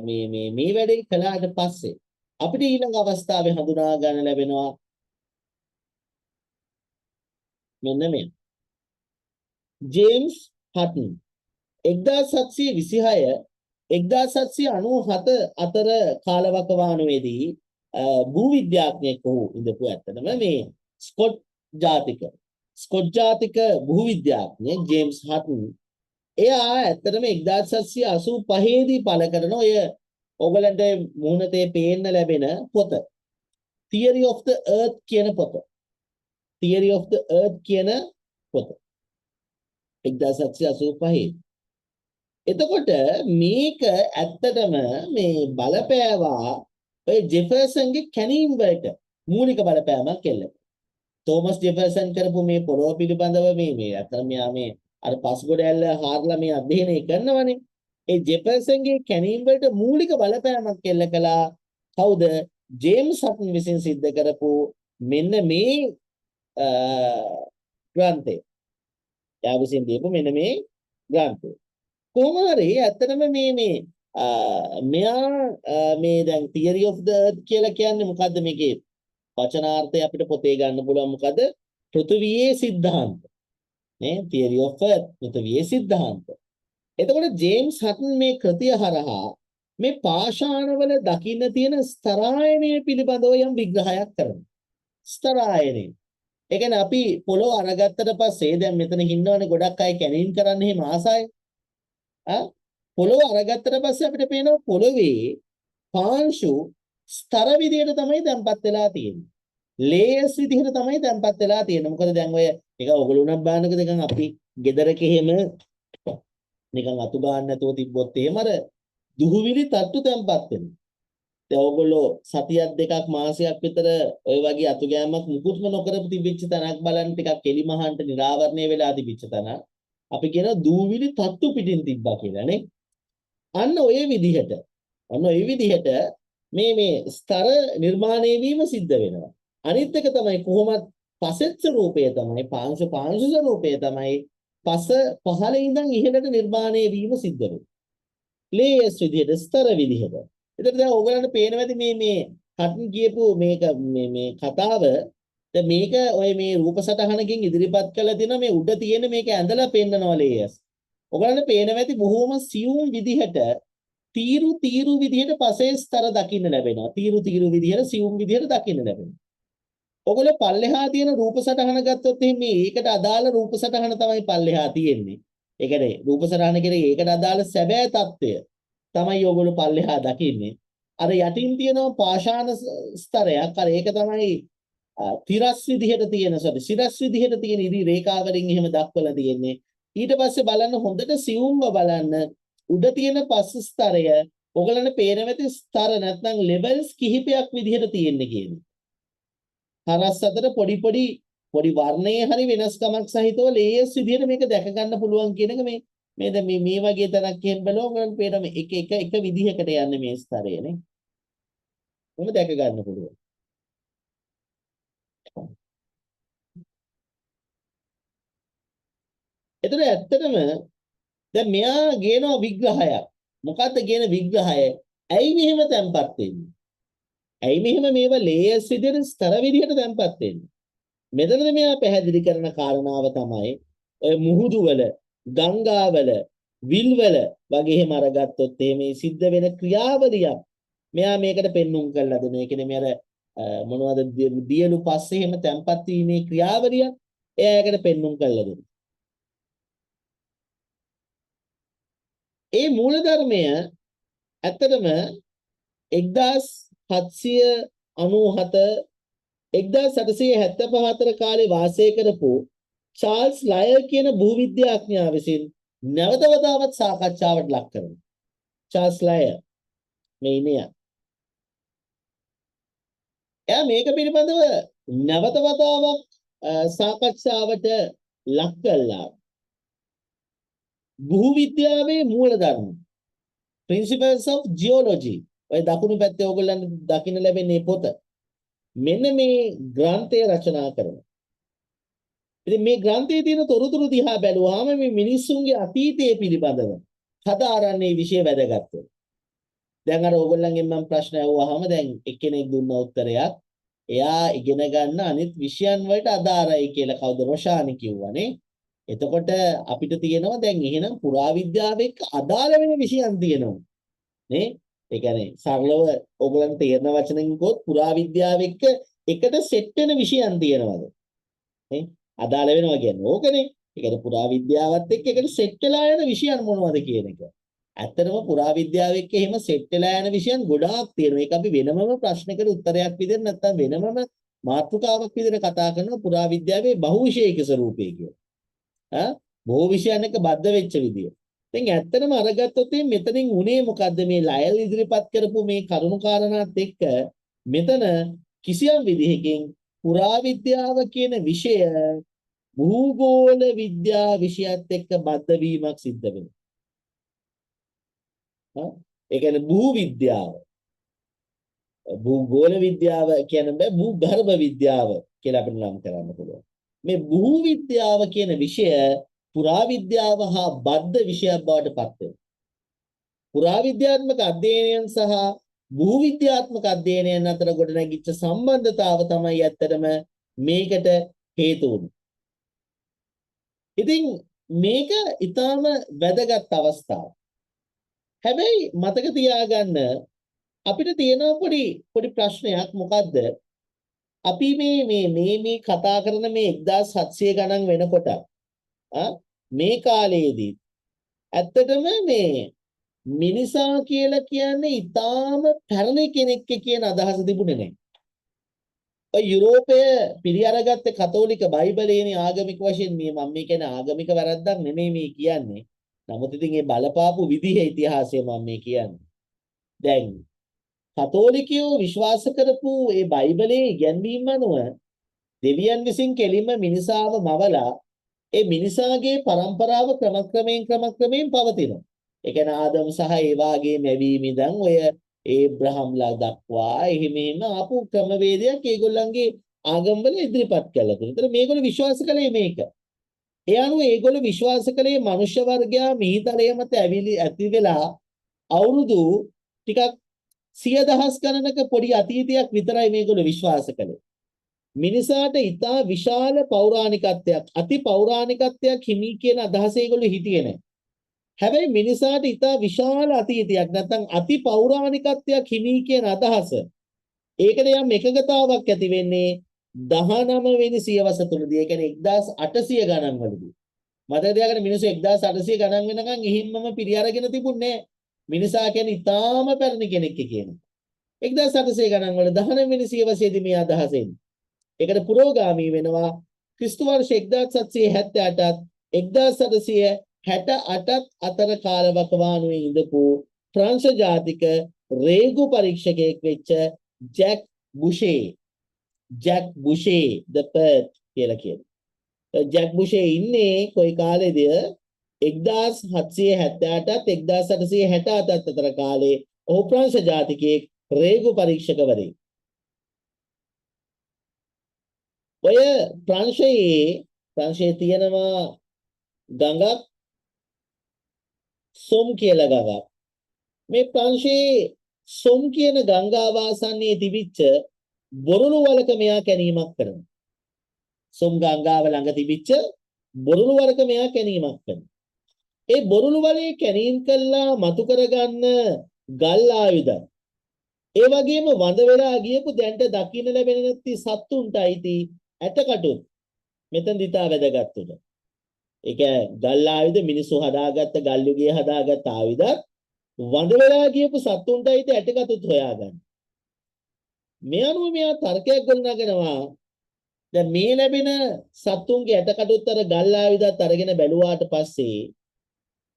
මේ වැඩේ කළාට පස්සේ අපිට ඊළඟ අවස්ථාවේ හඳුනා ගන්න ලැබෙනවා මෙන්න මේ ජේම්ස් හටන් 1726 1797 අතර කාලවකවානුවේදී භූවිද්‍යාඥයෙකු ඉඳපු ඇත්තටම මේ ස්කොට් ජාතික භූවිද්‍යාඥයෙක් ජේම්ස් හටන් එයා ඇත්තටම 1785 දී පළ කරන ඔය ඔයගලන්ට මුහුණතේ පේන්න ලැබෙන පොත Theory of the Earth කියන පොත. Theory of the Earth කියන පොත. 1785. එතකොට මේක ඇත්තටම මේ බලපෑවා ඔය ජෙෆර්සන්ගේ කැනීම් වලට මූලික බලපෑමක් එල්ල. තෝමස් ජෙෆර්සන් කරපු මේ පොළොව පිළිබඳව මේ අතන මෙයා මේ අර පස්ගොඩ ඇල්ල හාරලා මේ අධ්‍යයනය කරනවනේ. ඒ ජෙෆර්සන්ගේ කැනීම් වලට මූලික බලපෑමක් එල්ල කළා කවුද? ජේම්ස් හටන් විසින් සිද්ධ කරපු මෙන්න මේ ග්‍රන්ථය. එයා විසින් දීපු මෙන්න මේ ග්‍රන්ථය. කොහොම හරි ඇත්තටම මෙයා මේ දැන් theory of the earth කියලා කියන්නේ මොකද්ද? මේකේ වචනාර්ථය අපිට පොතේ ගන්න පුළුවන් මොකද? පෘථිවියේ සිද්ධාන්ත. නේ theory of earth පෘථිවියේ සිද්ධාන්ත. එතකොට ජේම්ස් හටන් මේ කෘතිය හරහා මේ පාෂාණවල දකින්න තියෙන ස්තරායනය පිළිබඳව යම් විග්‍රහයක් කරනවා. ස්තරායනය. ඒ කියන්නේ අපි පොළොව අරගත්තට පස්සේ දැන් මෙතන ඉන්නවනේ ගොඩක් අය කැනීම් කරන්න එහෙම ආසයි. පොළොව අරගත්තට පස්සේ අපිට පේනවා පොළොවේ පාංශු ස්තර විදියට තමයි තැම්පත් වෙලා තියෙන්නේ. ලේයර්ස් විදියට තමයි තැම්පත් වෙලා තියෙන්නේ. මොකද දැන් ඔය නිකන් ඔයගොල්ලෝ උනත් බලන්නකෝ නිකන් අපි ගෙදරක එහෙම නිකන් අතු ගන්න නැතුව තිබ්බොත් එහෙම අර දුහුවිලි තට්ටු තැම්පත් වෙනවා. දැන් ඔයගොල්ලෝ සතියක් දෙකක් මාසයක් විතර ඔය වගේ අතු ගෑමක් මුකුත්ම නොකරපු තිබිච්ච තැනක් බලන්න ටිකක් එලිමහන්ට නිරාවරණය වෙලා තිබිච්ච තැන අපි කියන දූවිලි තට්ටු පිටින් තිබ්බා කියලා නේ. අන්න ඔය විදිහට මේ ස්තර නිර්මාණය වීම සිද්ධ වෙනවා. අනිත් එක තමයි කොහොමත් පසෙත් ස්වරූපය තමයි පාංශු ස්වරූපය තමයි පස පහළ ඉඳන් ඉහළට නිර්මාණය වීම සිද්ධ වෙනවා. ලේයර්ස් විදිහට ස්තර විදිහට. ඒතර දැන් ඔයගලන්ට පේනවා ඇති මේ හටන් කියපු මේක මේ කතාව දැන් මේක ඔය මේ රූප සටහනකින් ඉදිරිපත් කළා තියෙනවා මේ උඩ තියෙන මේක ඇඳලා පෙන්නනවා ලේයර්ස්. ඔයගලන්ට පේනවා ඇති බොහොම සියුම් විදිහට තීරු විදිහට පසේ ස්තර දකින්න ලැබෙනවා. තීරු විදිහට සියුම් විදිහට දකින්න ලැබෙනවා. ඔයගොල්ලෝ පල්ලෙහා තියෙන රූප සටහන ගත්තොත් එහෙනම් මේකට අදාළ රූප සටහන තමයි පල්ලෙහා තියෙන්නේ. ඒ කියන්නේ රූප සටහන කියන්නේ ඒකට අදාළ සැබෑ తত্ত্বය තමයි ඔයගොල්ලෝ පල්ලෙහා දකින්නේ. අර යටින් තියෙනවා පාෂාණ ස්තරයක්. අර ඒක තමයි තිරස් විදිහට තියෙන සිරස් විදිහට තියෙන ඉරි රේඛාවලින් එහෙම දක්වලා තියෙන්නේ. ඊට පස්සේ බලන්න හොඳට සියුම්ව බලන්න උඩ තියෙන පස් ස්තරය ඔයගලන්ට පේනවැති ස්තර නැත්නම් ලෙවල්ස් කිහිපයක් විදිහට තියෙන්නේ කියන්නේ. හරස් අතර පොඩි වර්ණයේ හරි වෙනස්කමක් සහිතව ලේයර්ස් විදිහට මේක දැක ගන්න පුළුවන් කියන එක මේ දැන් මේ වගේ තැනක් කියන්න බලුවම ඔයගලන්ට පේනවා මේ එක විදිහකට යන්නේ මේ ස්තරය නේ. මොන දැක ගන්න පුළුවන්. එතන ඇත්තටම දැන් මෙයා ගේනවා විග්‍රහයක්. මොකද්ද කියන විග්‍රහය? ඇයි මෙහෙම තැම්පත් වෙන්නේ? ඇයි මෙහෙම මේවා ලේයර්ස් විදිහට ස්තර විදිහට තැම්පත් වෙන්නේ? මෙතනද මෙයා පැහැදිලි කරන කාරණාව තමයි ඔය මුහුදුවල, ගංගාවල, විල්වල වගේ එහෙම අරගත්තොත් මේ සිද්ධ වෙන ක්‍රියාවලියක් මෙයා මේකට පෙන්눔 කරලා දෙනවා. ඒ කියන්නේ මෙයාර මොනවද දියලු පස්සේ එහෙම තැම්පත් වීමේ ක්‍රියාවලියක් එයාකට පෙන්눔 කරලා දෙනවා. ඒ මූලධර්මය ඇත්තටම 1797 කාලේ වාසය කරපු චාල්ස් ලයර් කියන භූවිද්‍යාඥයා විසින් නැවත වතාවක් සාකච්ඡාවට ලක් කරනවා. චාල්ස් ලයර් මේ ඉන්නේ. එයා මේක පිළිබඳව නැවත වතාවක් සාකච්ඡාවට ලක් කළා. භූවිද්‍යාවේ මූලධර්ම Principles of Geology ඔය දකුණු පැත්තේ ඕගොල්ලන්ට දකින්න ලැබෙන්නේ පොත. මෙන්න මේ ග්‍රන්ථය රචනා කරනවා. ඉතින් මේ ග්‍රන්ථයේ තියෙන තොරතුරු දිහා බැලුවාම මේ මිනිස්සුන්ගේ අතීතය පිළිබඳව හදාරන්නේ විශේෂ වැදගත්. දැන් අර ඕගොල්ලන්ගෙන් මම ප්‍රශ්න අහුවාම දැන් එක්කෙනෙක් දුන්න උත්තරයක් එයා ඉගෙන ගන්න අනිත් විෂයන් වලට අදාළයි කියලා කවුද රොෂානි කිව්වනේ. එතකොට අපිට තියෙනවා දැන් එහෙනම් පුරාවිද්‍යාව එක්ක අදාළ වෙන විෂයන් තියෙනවා නේ. ඒ කියන්නේ සරලව ඔයගලන්ට තේරෙන වචනෙන් කිව්වොත් පුරාවිද්‍යාව එක්ක එකට සෙට් වෙන විෂයන් තියෙනවද නේ. අදාළ වෙනවා කියන්නේ ඕකනේ. ඒ කියන්නේ පුරාවිද්‍යාවත් එක්ක එකට සෙට් වෙලා යන විෂයන් මොනවද කියන එක. ඇත්තටම පුරාවිද්‍යාව එක්ක එහෙම සෙට් වෙලා යන විෂයන් ගොඩාක් තියෙනවා. ඒක අපි වෙනමම ප්‍රශ්නයකට උත්තරයක් විදිහට නැත්නම් වෙනමම මාතෘකාවක් විදිහට කතා කරනවා පුරාවිද්‍යාවේ බහුවිෂයක ස්වරූපය කියලා. බොහෝ විෂයන් එක්ක බද්ධ වෙච්ච විදිය. දැන් ඇත්තටම අරගත්තොත් මෙතනින් උනේ මොකද්ද මේ ලයල් ඉදිරිපත් කරපු මේ කරුණු කාරණාත් එක්ක මෙතන කිසියම් විදිහකින් පුරාවිද්‍යාව කියන විෂය භූගෝල විද්‍යා විෂයත් එක්ක බද්ධ වීමක් සිද්ධ වෙනවා. ඒ කියන්නේ භූවිද්‍යාව භූගෝල විද්‍යාව කියන බෑ භූගර්භ විද්‍යාව කියලා අපිට නම් කරන්න පුළුවන්. මේ භූවිද්‍යාව කියන විෂය පුරාවිද්‍යාව හා බද්ධ විෂයක් බවට පත් වෙනවා. පුරාවිද්‍යාත්මක අධ්‍යයනයන් සහ භූවිද්‍යාත්මක අධ්‍යයනයන් අතර ගොඩනැගිච්ච සම්බන්ධතාව තමයි ඇත්තටම මේකට හේතු වුනේ. ඉතින් මේක ඊටාම වැදගත් අවස්ථාවක්. හැබැයි මතක තියාගන්න අපිට තියෙන පොඩි ප්‍රශ්නයක් මොකද්ද? අපි මේ කතා කරන මේ 1700 ගණන් වෙනකොට මේ කාලයේදී ඇත්තටම මේ මිනිසා කියලා කියන්නේ ඊටාම පැරණි කෙනෙක් කියන අදහස තිබුණේ නැහැ. ඔය යුරෝපය පිළිඅරගත්ත කතෝලික බයිබලයේනේ ආගමික වශයෙන් මම මේ කියන්නේ ආගමික වැරද්දක් නෙමෙයි මේ කියන්නේ. නමුත් ඉතින් මේ බලපාපු විදිහේ ඉතිහාසය මම මේ කියන්නේ. දැන් කතෝලිකයෝ විශ්වාස කරපු ඒ බයිබලයේ ඉගැන්වීම් අනුව දෙවියන් විසින් කෙලින්ම මිනිසාව මවලා ඒ මිනිසාගේ પરම්පරාව ක්‍රමක්‍රමයෙන් පවතිනවා. ඒ කියන්නේ ආදම් සහ ඒවාගේ මැවීම ඉඳන් ඔය ඒබ්‍රහම්ලා දක්වා එහෙම ආපු ක්‍රමවේදයක් ඒගොල්ලන්ගේ ආගම්වල ඉදිරිපත් කළා. ඒතර මේගොල්ලෝ විශ්වාස කළේ මේක. ඒ අනුව ඒගොල්ලෝ විශ්වාස කළේ මනුෂ්‍ය වර්ගයා මිහිතලයේ මත ඇති වෙලා අවුරුදු ටිකක් 100,000 ගණනක පොඩි අතීතයක් විතරයි මේගොල්ලෝ විශ්වාස කළේ. මිනිසාට ඊටා විශාල පෞරාණිකත්වයක් අති පෞරාණිකත්වයක් හිමි කියන අදහස ඒගොල්ලෝ හිතියේ නැහැ. හැබැයි මිනිසාට ඊටා විශාල අතීතයක් නැත්නම් අති පෞරාණිකත්වයක් හිමි කියන අදහස ඒකට යම් එකගතාවක් ඇති වෙන්නේ 19 වෙනි සියවස තුලදී. ඒ කියන්නේ 1800 ගණන් වලදී. මතක තියාගන්න මිනිස්සු 1800 ගණන් වෙනකන් ගිහින්මම පිළිඅරගෙන තිබුණේ නැහැ. මිනිසා කියන්නේ ඊටාම පැරණි කෙනෙක් කියනවා. 1800 ගණන් වල 19 වෙනි සියවසේදී මේ අදහස එන්නේ. ඒකට පුරෝගාමී වෙනවා ක්‍රිස්තු වර්ෂ 1778ත් 1768ත් අතර කාලවකවානුවේ ඉඳපු ප්‍රංශ ජාතික රේගු පරීක්ෂකයෙක් වෙච්ච ජැක් බුෂේ the Perth කියලා කියනවා. ජැක් බුෂේ ඉන්නේ කොයි කාලේද? 1778ත් 1867ත් අතර කාලේ ඔහු ප්‍රංශ ජාතිකයෙක් රේගු පරීක්ෂකවරයෙක්. ඔය ප්‍රංශයේ තියෙනවා ගඟක් සොම් කියලා ගඟක්. මේ ප්‍රංශයේ සොම් කියන ගංගාව ආසන්නයේ තිබිච්ච බොරළු වලක මෙයා කැනීමක් කරනවා. සොම් ගංගාව ළඟ තිබිච්ච බොරළු වලක මෙයා කැනීමක් කරනවා. ඒ බොරළු වලේ කැනීම් කළා මතු කරගන්න ගල් ආයුධ. ඒ වගේම වඳ වෙලා ගියපු දැන්ට දකින්න ලැබෙන නැති සත්තුන්ට අයිති ඇටකටුත් මෙතන දිතා වැදගත් උන. ඒක ගල් ආයුධ මිනිස්සු හදාගත්ත ගල් යුගයේ හදාගත්ත ආයුධත් වඳ වෙලා ගියපු සත්තුන්ට අයිති ඇටකටුත් හොයාගන්න. මේ අනුව මෙයා තර්කයක් ගොඩනගනවා. දැන් මේ ලැබෙන සත්තුන්ගේ ඇටකටුත් අර ගල් ආයුධත් අරගෙන බැලුවාට පස්සේ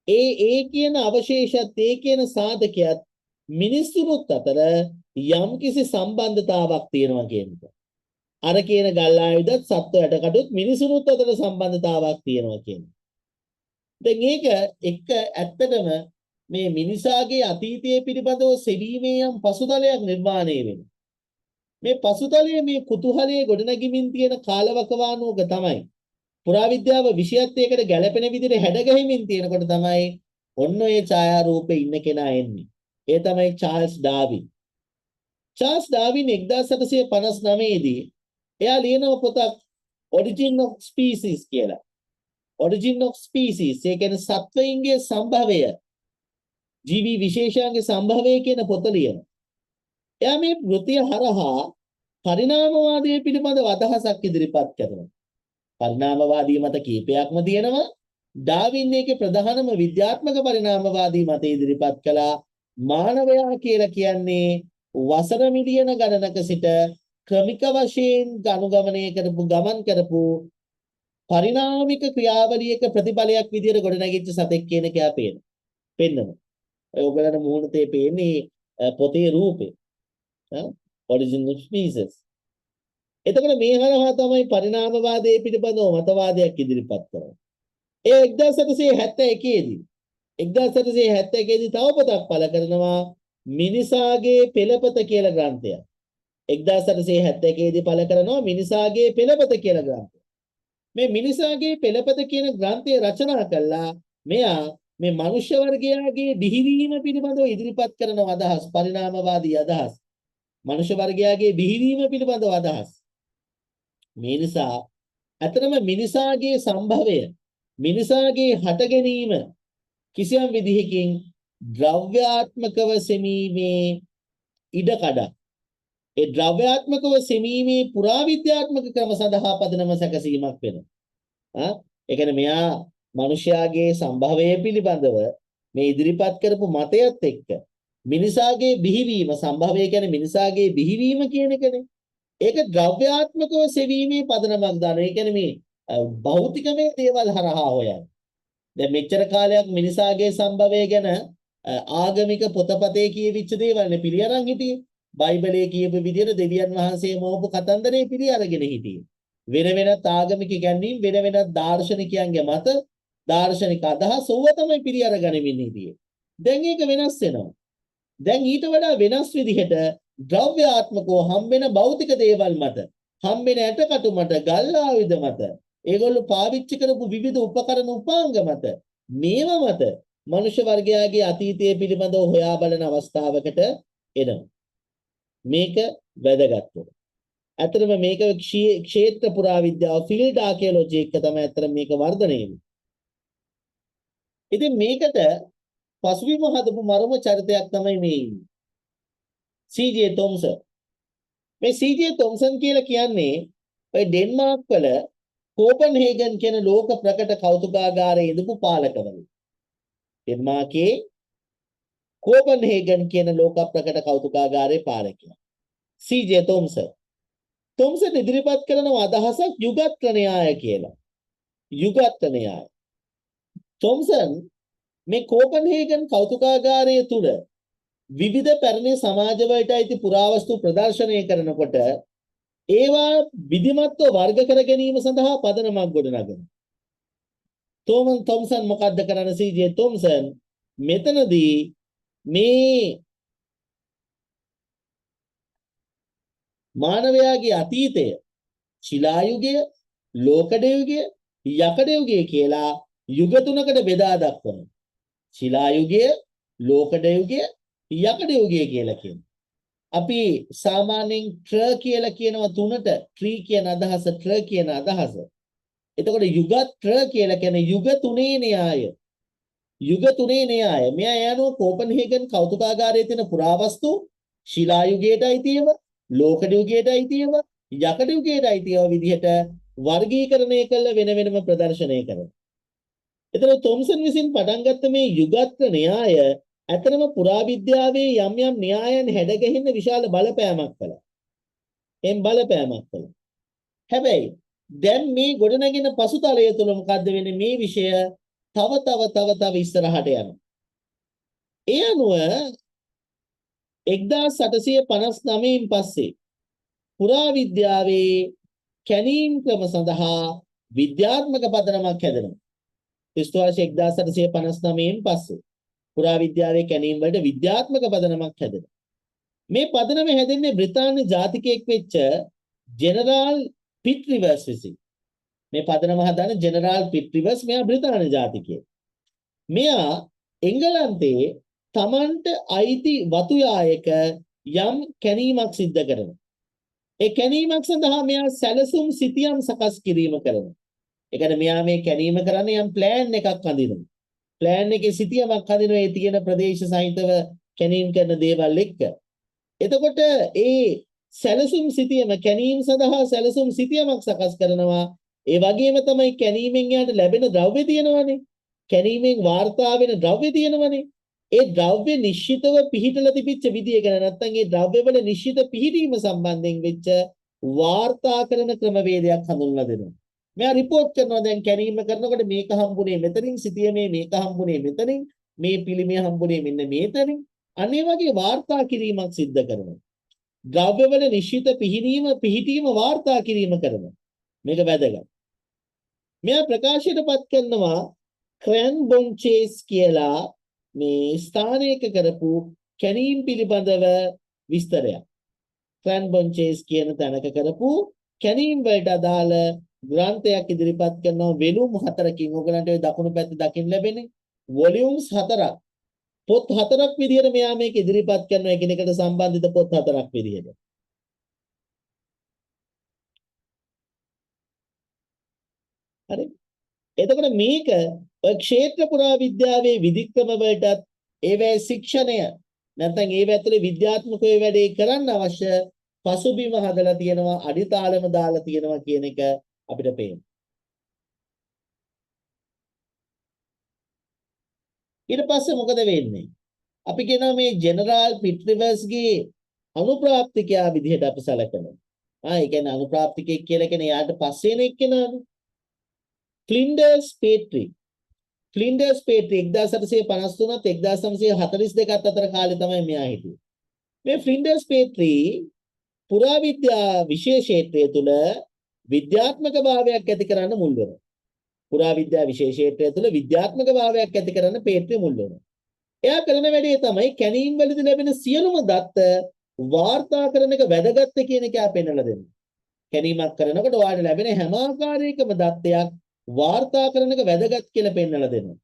ඒ කියන අවශේෂත් ඒ කියන සාධකයක් මිනිස්සුනුත් අතර යම්කිසි සම්බන්ධතාවක් තියෙනවා කියනවා. අර කියන ගල් ආයුධත් සත්ව ඇටකටුත් මිනිසුනුත් අතර සම්බන්ධතාවක් තියෙනවා කියනවා. දැන් ඒක එක ඇත්තටම මේ මිනිසාගේ අතීතයේ පිළිබඳව සෙවීමේ යම් පසුතලයක් නිර්මාණය වෙනවා. මේ පසුතලයේ මේ කුතුහලයේ ගොඩනැගීමින් තියෙන කාලවකවානුවක තමයි පුරාවිද්‍යාව විෂයත් එකට ගැළපෙන විදිහට හැඩගැහිමින් තියෙනකොට තමයි ඔන්න ඔය ඡායාරූපේ ඉන්න කෙනා එන්නේ. ඒ තමයි චාල්ස් ඩාවින්. චාල්ස් ඩාවින් 1859 දී එයා ලියන පොතක් Origin of Species කියලා. Origin of Species ඒ කියන්නේ සත්වයින්ගේ සම්භවය, ජීවි විශේෂාංගයේ සම්භවය කියන පොත ලියනවා. එයා මේ කෘතිය හරහා පරිණාමවාදය පිළිබඳව අදහසක් ඉදිරිපත් කරනවා. පරිණාමවාදී මත කීපයක්ම තියෙනවා. ඩාවින් එකේ ප්‍රධානම විද්‍යාත්මක පරිණාමවාදී මත ඉදිරිපත් කළා. මානවයා කියලා කියන්නේ වසර මිලියන ගණනක සිට ක්‍රමික වශයෙන් ගමන් කරපු පරිණාමික ක්‍රියාවලියක ප්‍රතිඵලයක් විදියට ගොඩනැගිච්ච සතෙක් කියන එක යා පෙන්නනවා. ඔය ඔයගලට මුහුණතේ පේන්නේ පොතේ රූපේ. ඔරිජිනල් ස්පීසස්. එතකොට මේ හරහා තමයි පරිණාමවාදයේ පිළිබඳව මතවාදයක් ඉදිරිපත් කරන්නේ. ඒ 1871 දී 1871 දී තව පොතක් පළ කරනවා මිනිසාගේ පෙළපත කියලා ග්‍රන්ථයක්. 1871 දී පළ කරනවා මිනිසාගේ පෙළපත කියලා ග්‍රන්ථය. මේ මිනිසාගේ පෙළපත කියන ග්‍රන්ථය රචනා කළා මෙයා මේ මනුෂ්‍ය වර්ගයාගේ බිහිවීම පිළිබඳව ඉදිරිපත් කරන අදහස් පරිණාමවාදී අදහස්. මනුෂ්‍ය වර්ගයාගේ බිහිවීම පිළිබඳව අදහස්. මේ නිසා අතරම මිනිසාගේ සම්භවය මිනිසාගේ හට ගැනීම කිසියම් විදිහකින් ද්‍රව්‍යාත්මකව සෙමීමේ ඉඩකඩක්. ඒ ද්‍රව්‍යාත්මකව සෙමීමේ පුරාවිද්‍යාත්මක ක්‍රම සඳහා පදනම සැකසීමක් වෙනවා. ඒ කියන්නේ මෙයා මිනිසයාගේ සම්භවය පිළිබඳව මේ ඉදිරිපත් කරපු මතයත් එක්ක මිනිසාගේ බිහිවීම සම්භවය කියන්නේ මිනිසාගේ බිහිවීම කියන එකනේ. ඒක ද්‍රව්‍යාත්මකව සෙවීමේ පදනමක් දානවා. ඒ කියන්නේ මේ භෞතිකමය දේවල් හරහා හොයන්නේ. දැන් මෙච්චර කාලයක් මිනිසාගේ සම්භවය ගැන ආගමික පොතපතේ කියවිච්ච දේවල්නේ පිළි අරන් හිටියේ. බයිබලයේ කියපු විදිහට දෙවියන් වහන්සේ මෝපු කතන්දරේ පිළි අරගෙන හිටියේ. වෙන වෙනත් ආගමික ගැන්වීම් වෙන වෙනත් දාර්ශනිකයන්ගේ මත දාර්ශනික අදහස් ඕව තමයි පිළි අරගනිමින් හිටියේ. දැන් ඒක වෙනස් වෙනවා. දැන් ඊට වඩා වෙනස් විදිහට ද්‍රව්‍යාත්මකව හම්බෙන භෞතික දේවල් මත හම්බෙන ඇටකටු මත ගල් ආයුධ මත ඒගොල්ලෝ පාවිච්චි කරපු විවිධ උපකරණ උපාංග මත මේව මත මනුෂ්‍ය වර්ගයාගේ අතීතය පිළිබඳව හොයා බලන අවස්ථාවකට එනවා. මේක වැදගත්. ඇත්තටම මේක ක්ෂේත්‍ර පුරාවිද්‍යාව ෆීල්ඩ් ආකියොලොජි එක තමයි ඇත්තටම මේක වර්ධනය වෙන්නේ. ඉතින් මේකට පසුබිම හදපු මරම චරිතයක් තමයි මේ සීජේ තොම්සන්. මේ සීජේ තොම්සන් කියලා කියන්නේ ඔය ඩෙන්මාර්ක් වල කෝපන්හේගන් කියන ලෝක ප්‍රකට කෞතුකාගාරයේ ඉඳපු පාලකවරු. ඩෙන්මාර්කේ කෝපන්හේගන් කියන ලෝක ප්‍රකට කෞතුකාගාරයේ පාලකයා. සීජේ තොම්සන්. තොම්සන් ඉදිරිපත් කරන අදහසක් යුගත්‍ර න්‍යාය කියලා. යුගත්‍ර න්‍යාය. තොම්සන් මේ කෝපන්හේගන් කෞතුකාගාරය තුල විවිධ පැරණි සමාජවලට අයිති පුරාවස්තු ප්‍රදර්ශනය කරනකොට ඒවා විධිමත්ව වර්ග කර ගැනීම සඳහා පදනමක් ගොඩනගනවා. තොම්සන් මොකද්ද කරන්නේ? සීජේ තොම්සන් මෙතනදී මේ මානවයාගේ අතීතය ශිලා යුගය, ලෝකඩ යුගය, යකඩ යුගය කියලා යුග තුනකට බෙදා දක්වනවා. ශිලා යුගය, ලෝකඩ යුගය, යකඩ යුගය කියලා කියනවා. අපි සාමාන්‍යයෙන් ට්‍ර කියලා කියනවා තුනට. ට්‍රී කියන අදහස, ට්‍ර කියන අදහස. එතකොට යුගත්‍ර කියලා කියන්නේ යුග තුනේ න්‍යාය. යුග තුනේ න්‍යාය. මෙයා යනවා කෝපන්හේගන් කෞතුකාගාරයේ තියෙන පුරාවස්තු ශිලා යුගයට අයිතිව, ලෝකඩ යුගයට අයිතිව, යකඩ යුගයට අයිතිව විදිහට වර්ගීකරණය කළ වෙන වෙනම ප්‍රදර්ශනය කරනවා. එතකොට තොම්සන් විසින් පටන් ගත්ත මේ යුගත්‍ර න්‍යාය ඇත්තම පුරාවිද්‍යාවේ යම් යම් න්‍යායන් හැඩගැහෙන්න විශාල බලපෑමක් කළා. එම් බලපෑමක් කළා. හැබැයි දැන් මේ ගොඩනැගෙන පසුතලය තුළ මොකද්ද වෙන්නේ? මේ විෂය තව ඉස්සරහට යනවා. ඒ අනුව 1859න් පස්සේ පුරාවිද්‍යාවේ කැණීම් ක්‍රම සඳහා විද්‍යාත්මක පදනමක් හැදෙනවා. ක්‍රිස්තු වර්ෂ 1859න් පස්සේ පුරාවිද්‍යාවේ කැණීම් වලට විද්‍යාත්මක පදනමක් හැදෙනවා. මේ පදනම හැදෙන්නේ බ්‍රිතාන්‍ය ජාතිකයෙක් වෙච්ච ජෙනරාල් පිට් රිවර්ස් විසින්. මේ පදනම හදන ජෙනරාල් පිට් රිවර්ස් මෙයා බ්‍රිතාන්‍ය ජාතිකයෙක්. මෙයා එංගලන්තයේ තමන්ට අයිති වතු යායක යම් කැණීමක් සිද්ධ කරනවා. ඒ කැණීමක් සඳහා මෙයා සැලසුම් සිතියම් සකස් කිරීම කරනවා. ඒ කියන්නේ මෙයා මේ කැණීම කරන්නේ යම් ප්ලෑන් එකක් අඳිනවා. ප්ලෑන් එකේ සිතියමක් හදිනවා ඒ තියෙන ප්‍රදේශ සහිතව කැණීම් කරන දේවල් එක්ක. එතකොට ඒ සැලසුම් සිතියම කැණීම් සඳහා සැලසුම් සිතියමක් සකස් කරනවා. ඒ වගේම තමයි කැණීමෙන් යාට ලැබෙන ද්‍රව්‍ය තියෙනවානේ. කැණීමෙන් වාර්තා වෙන ද්‍රව්‍ය තියෙනවානේ. ඒ ද්‍රව්‍ය නිශ්චිතව පිහිටලා තිබිච්ච විදිය ගැන නැත්නම් ඒ ද්‍රව්‍ය වල නිශ්චිත පිහිටීම සම්බන්ධයෙන් වෙච්ච වාර්තා කරන ක්‍රමවේදයක් හඳුන්වලා දෙනවා. මෙයා රිපෝට් කරනවා දැන් කැනීම කරනකොට මේක හම්බුනේ මෙතනින් සිටියේ මේක හම්බුනේ මෙතනින් මේ පිළිමය හම්බුනේ මෙන්න මේතනින් අනේ වගේ වාර්තා කිරීමක් සිද්ධ කරනවා. ද්‍රව්‍යවල නිශ්චිත පිහිටීම වාර්තා කිරීම කරනවා. මේක වැදගත්. මෙයා ප්‍රකාශයටපත් කරනවා ක්‍රැන් බොන්චේස් කියලා මේ ස්ථානයක කරපු කැනීම් පිළිබඳව විස්තරයක්. ක්‍රැන් බොන්චේස් කියන තැනක කරපු කැනීම් වලට අදාළ ග්‍රන්ථයක් ඉදිරිපත් කරනවා වෙලුම් 4කින්. ඔයගලන්ට ඔය දකුණු පැත්තේ දකින්න ලැබෙන්නේ වොලියුම්ස් 4ක්. පොත් 4ක් විදිහට මෙයා මේක ඉදිරිපත් කරනවා එකිනෙකට සම්බන්ධිත පොත් 4ක් විදිහට. හරි. එතකොට මේක ඔය ක්ෂේත්‍ර පුරා විද්‍යාවේ විධික්‍රම වලටත් ඒවැ ශික්ෂණය නැත්නම් ඒව ඇතුලේ විද්‍යාත්මකව වැඩේ කරන්න අවශ්‍ය පසුබිම හදලා තියෙනවා අඩිතාලම දාලා තියෙනවා කියන එක අපිට පේනවා. ඊට පස්සේ මොකද වෙන්නේ? අපි කියනවා මේ ජෙනරාල් පිට්රිවර්ස්ගේ අනුප්‍රාප්තිකයා විදිහට අපි සැලකනවා. ඒ කියන්නේ අනුප්‍රාප්තිකයෙක් කියලා කියන්නේ යාට පස්සේ එන එක්කෙනානේ. ෆ්ලින්ඩර්ස් පේට්‍රි 1853ත් 1942ත් අතර කාලේ තමයි මෙයා හිටියේ. මේ ෆ්ලින්ඩර්ස් පේට්‍රි පුරාවිද්‍යා විශේෂේත්‍රය තුල විද්‍යාත්මක භාවයක් ඇති කරන්න මුල් වෙනවා. පුරාවිද්‍යා විශේෂේත්‍රය තුල විද්‍යාත්මක භාවයක් ඇති කරන්න පේට්‍රි මුල් වෙනවා. එයා කරන වැඩේ තමයි කැනීම් වලදී ලැබෙන සියලුම දත්ත වාර්තා කරන එක වැදගත් කියන එක පෙන්වලා දෙනවා. කැනීමක් කරනකොට ඔයාලට ලැබෙන හැම ආකාරයකම දත්තයක් වාර්තා කරන එක වැදගත් කියලා පෙන්වලා දෙනවා.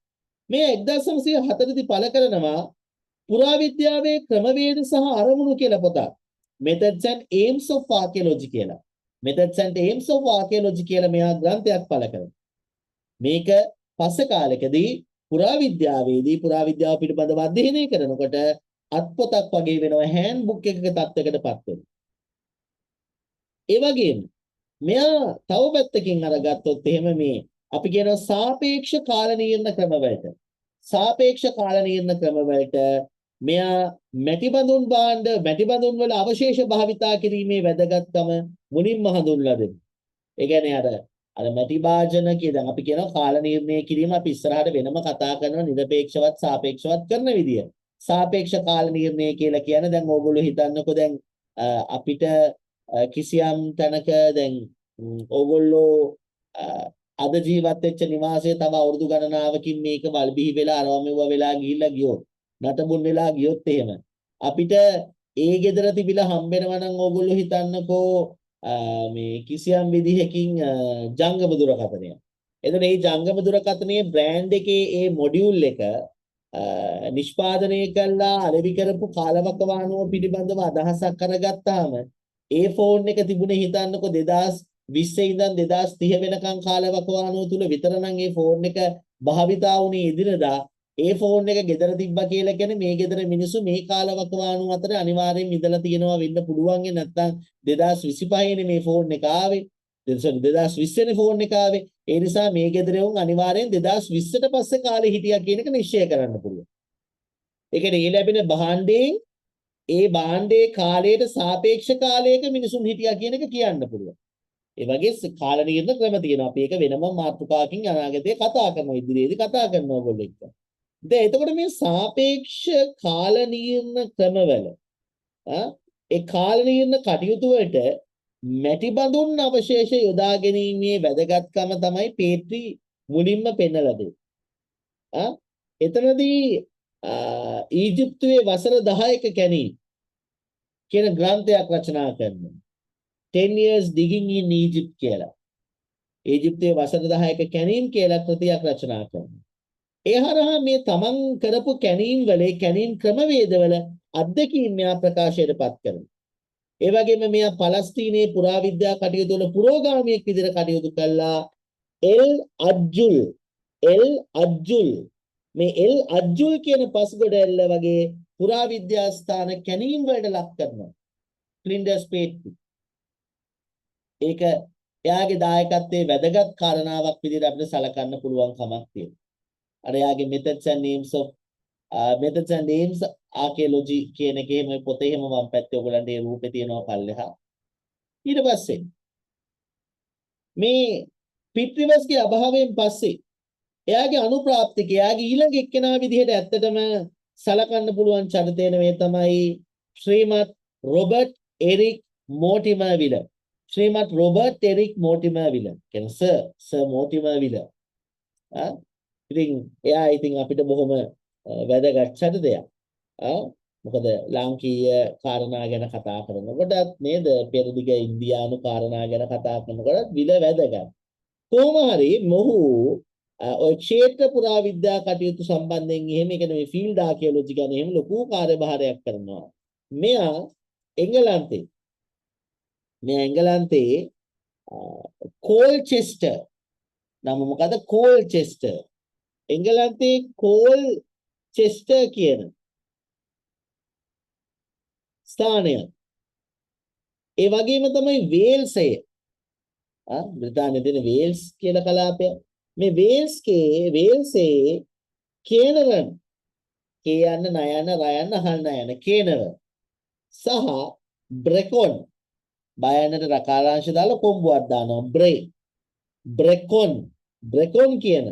මේ 1904 දී පළ කරනවා පුරාවිද්‍යාවේ ක්‍රමවේද සහ අරමුණු කියලා පොතක්. Methods and Aims of Archaeology කියලා. Methods and Aims of Archaeology කියලා මෙයා ග්‍රන්ථයක් පළ කරනවා. මේක පස්සේ කාලෙකදී පුරාවිද්‍යාවේදී පුරාවිද්‍යාව පිළිබඳව අධ්‍යයනය කරනකොට අත්පොතක් වගේ වෙනවා හෑන්ඩ් බුක් එකක තත්ත්වයකටපත් වෙනවා. ඒ වගේම මෙයා තව පැත්තකින් අරගත්තොත් එහෙම මේ අපි කියනවා සාපේක්ෂ කාල නිර්ණය ක්‍රමවලට මෙයා මැටි බඳුන් වල අවශේෂ භාවිතා කිරීමේ වැදගත්කම මුලින්ම හඳුන්වලා දෙනවා. ඒ කියන්නේ අර මැටි භාජන කියන අපි කියනවා කාල නිර්ණය කිරීම අපි ඉස්සරහට වෙනම කතා කරනවා නිරපේක්ෂවත් සාපේක්ෂවත් කරන විදිය. සාපේක්ෂ කාල නිර්ණය කියලා කියන්නේ දැන් ඕගොල්ලෝ හිතන්නකෝ දැන් අපිට කිසියම් තැනක දැන් ඕගොල්ලෝ අද ජීවත් වෙච්ච නිවාසයේ තව අවුරුදු ගණනාවකින් මේක වල්බිහි වෙලා අරවමෙව වෙලා ගිහිල්ලා ගියොත් නටබුන් වෙලා ගියොත් එහෙම අපිට ඒ ගෙදර තිබිලා හම්බෙනවා නම් ඕගොල්ලෝ හිතන්නකෝ මේ කිසියම් විදිහකින් ජංගම දුරකථනය. එතන මේ ජංගම දුරකථනයේ බ්‍රෑන්ඩ් එකේ ඒ මොඩියුල් එක නිෂ්පාදනය කළා අලෙවි කරපු කාලවකවානුව පිළිබඳව අදහසක් කරගත්තාම ඒ ෆෝන් එක තිබුණේ හිතන්නකෝ 2020 ඉඳන් 2030 වෙනකන් කාලවකවානුව තුල විතරනම් ඒ ෆෝන් එක භාවිතා වුණේ එදිනදා ඒ ෆෝන් එක ගෙදර තිබ්බා කියලා කියන්නේ මේ ගෙදර මිනිස්සු මේ කාලවකවානුව අතර අනිවාර්යෙන් ඉඳලා තියෙනවා වෙන්න පුළුවන් නැත්නම් 2025 නේ මේ ෆෝන් එක ආවේ 2020 නේ ෆෝන් එක ආවේ ඒ නිසා මේ ගෙදර වුන් අනිවාර්යෙන් 2020ට පස්සේ කාලේ හිටියා කියන එක නිශ්චය කරන්න පුළුවන්. ඒ කියන්නේ ඒ ලැබෙන භාණ්ඩයෙන් ඒ භාණ්ඩයේ කාලයට සාපේක්ෂ කාලයක මිනිසුන් හිටියා කියන එක කියන්න පුළුවන්. ඒ වගේ කාල නිර්ණය ක්‍රම තියෙනවා. අපි ඒක වෙනම මාතෘකාවකින් අනාගතයේ කතා කරනවා ඉදිරියේදී කතා කරනවා ඔයගොල්ලෝ එක්ක. දැන් එතකොට මේ සාපේක්ෂ කාල නිර්ණය ක්‍රමවල ඒ කාල නිර්ණය කටයුතු වලට මැටි බඳුන් අවශේෂ යොදා ගැනීමේ වැදගත්කම තමයි පේට්‍රි මුලින්ම පෙන්නලා දෙන්නේ. එතනදී ඊජිප්තුවේ වසර 10ක කැනීම් කියන ග්‍රන්ථයක් රචනා කරනවා. 10 years digging in Egypt කියලා. ඊජිප්තුවේ වසර 10ක කැනීම් කියලා කෘතියක් රචනා කරනවා. ඒ හරහා මේ තමන් කරපු කැනීම් ක්‍රමවේදවල අත්දැකීම් මෙයා ප්‍රකාශයටපත් කරනවා. ඒ වගේම මෙයා පලස්තීනයේ පුරාවිද්‍යා කටයුතු වල පුරෝගාමියෙක් විදිහට කටයුතු කළා. එල් අජ්ජුල් කියන පස්ගොඩැල්ල වගේ පුරාවිද්‍යා ස්ථාන කැනීම් වලට ලක් කරනවා. ෆ්ලින්ඩර්ස් පේට්‍රි. ඒක එයාගේ දායකත්වයේ වැදගත් කාරණාවක් විදිහට අපිට සලකන්න පුළුවන් කමක් තියෙනවා. අර එයාගේ methods and aims archaeology කියන එකේ මේ පොතේ හැම වම් පැත්තේ ඔයගලන්ට ඒ රූපේ තියෙනවා පල්ලෙහා. ඊට පස්සේ මේ පිට්‍රිවස්ගේ අභාවයෙන් පස්සේ එයාගේ අනුප්‍රාප්තික එයාගේ ඊළඟ එක්කෙනා විදිහට ඇත්තටම සලකන්න පුළුවන් චරිතය මේ තමයි ශ්‍රීමත් රොබර්ට් එරික් මෝටිමර් විලර්. ශ්‍රීමත් රොබර්ට් එරික් මෝටිමර් විලර් කියන්නේ සර් මෝටිමර් විලර්. ඉතින් අපිට බොහොම වැදගත් චරිතයක්. මොකද ලාංකීය කාරණා ගැන කතා කරනකොටත් නේද පෙරදිග ඉන්දියානු කාරණා ගැන කතා කරනකොට විල වැදගත්. කොහොම හරි මොහු ඔය ක්ෂේත්‍ර පුරාවිද්‍යා කටයුතු සම්බන්ධයෙන් එහෙම ඒ කියන්නේ මේ ෆීල්ඩ් ආකියොලොජි ගැන එහෙම ලොකු කාර්යභාරයක් කරනවා. මෙයා එංගලන්තේ කෝල්චෙස්ටර් නම මොකද කෝල්චෙස්ටර් එංගලන්තේ කෝල්චෙස්ටර් කියන ස්ථානය ඒ වගේම තමයි වේල්සය බ්‍රිතාන්‍යයේ තියෙන වේල්ස් කියලා කලාපය මේ වේල්සේ කේනරන් කියන්න නයන රයන්න අහන්න යන කේනරන් සහ බ්‍රෙකොන් බයන්නට රකාරාංශ දාලා කොම්බුවක් දානවා බ්‍රෙකොන් කියන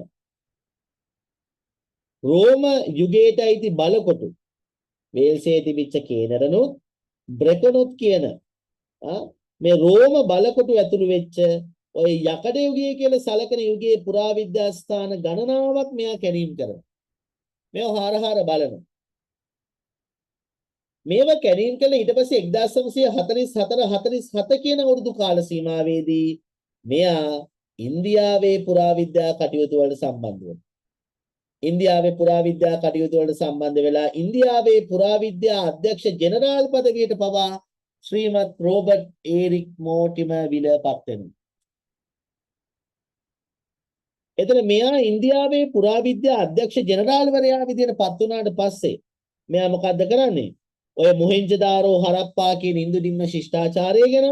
රෝම යුගයට අයිති බලකොටු වේල්සේ තිබිච්ච කේනරනුත් බ්‍රෙකොනුත් කියන මේ රෝම බලකොටු ඇතුළු වෙච්ච ඔය යකඩ යුගය කියලා සලකන යුගයේ පුරාවිද්‍යා ස්ථාන ගණනාවක් මෙයා කැණීම් කරනවා. මේව හාරහාර බලනවා. මේවා කැණීම් කළ ඊට පස්සේ 1944-47 කියන අවුරුදු කාල සීමාවේදී මෙයා ඉන්දියාවේ පුරාවිද්‍යා කටයුතු වලට සම්බන්ධ වෙනවා. ඉන්දියාවේ පුරාවිද්‍යා කටයුතු වලට සම්බන්ධ වෙලා ඉන්දියාවේ පුරාවිද්‍යා අධ්‍යක්ෂ ජෙනරාල් පදවියට පවා ශ්‍රීමත් රොබර්ට් එරික් මෝටිමර් විලර් පත් වෙනවා. එතන මෙයා ඉන්දියාවේ පුරාවිද්‍යා අධ්‍යක්ෂ ජෙනරාල්වරයා විදිහට පත් වුණාට පස්සේ මෙයා මොකද්ද කරන්නේ? ඔය මොහෙන්ජදාරෝ හරප්පා කියන ඉන්දුනිම්න ශිෂ්ටාචාරය ගැන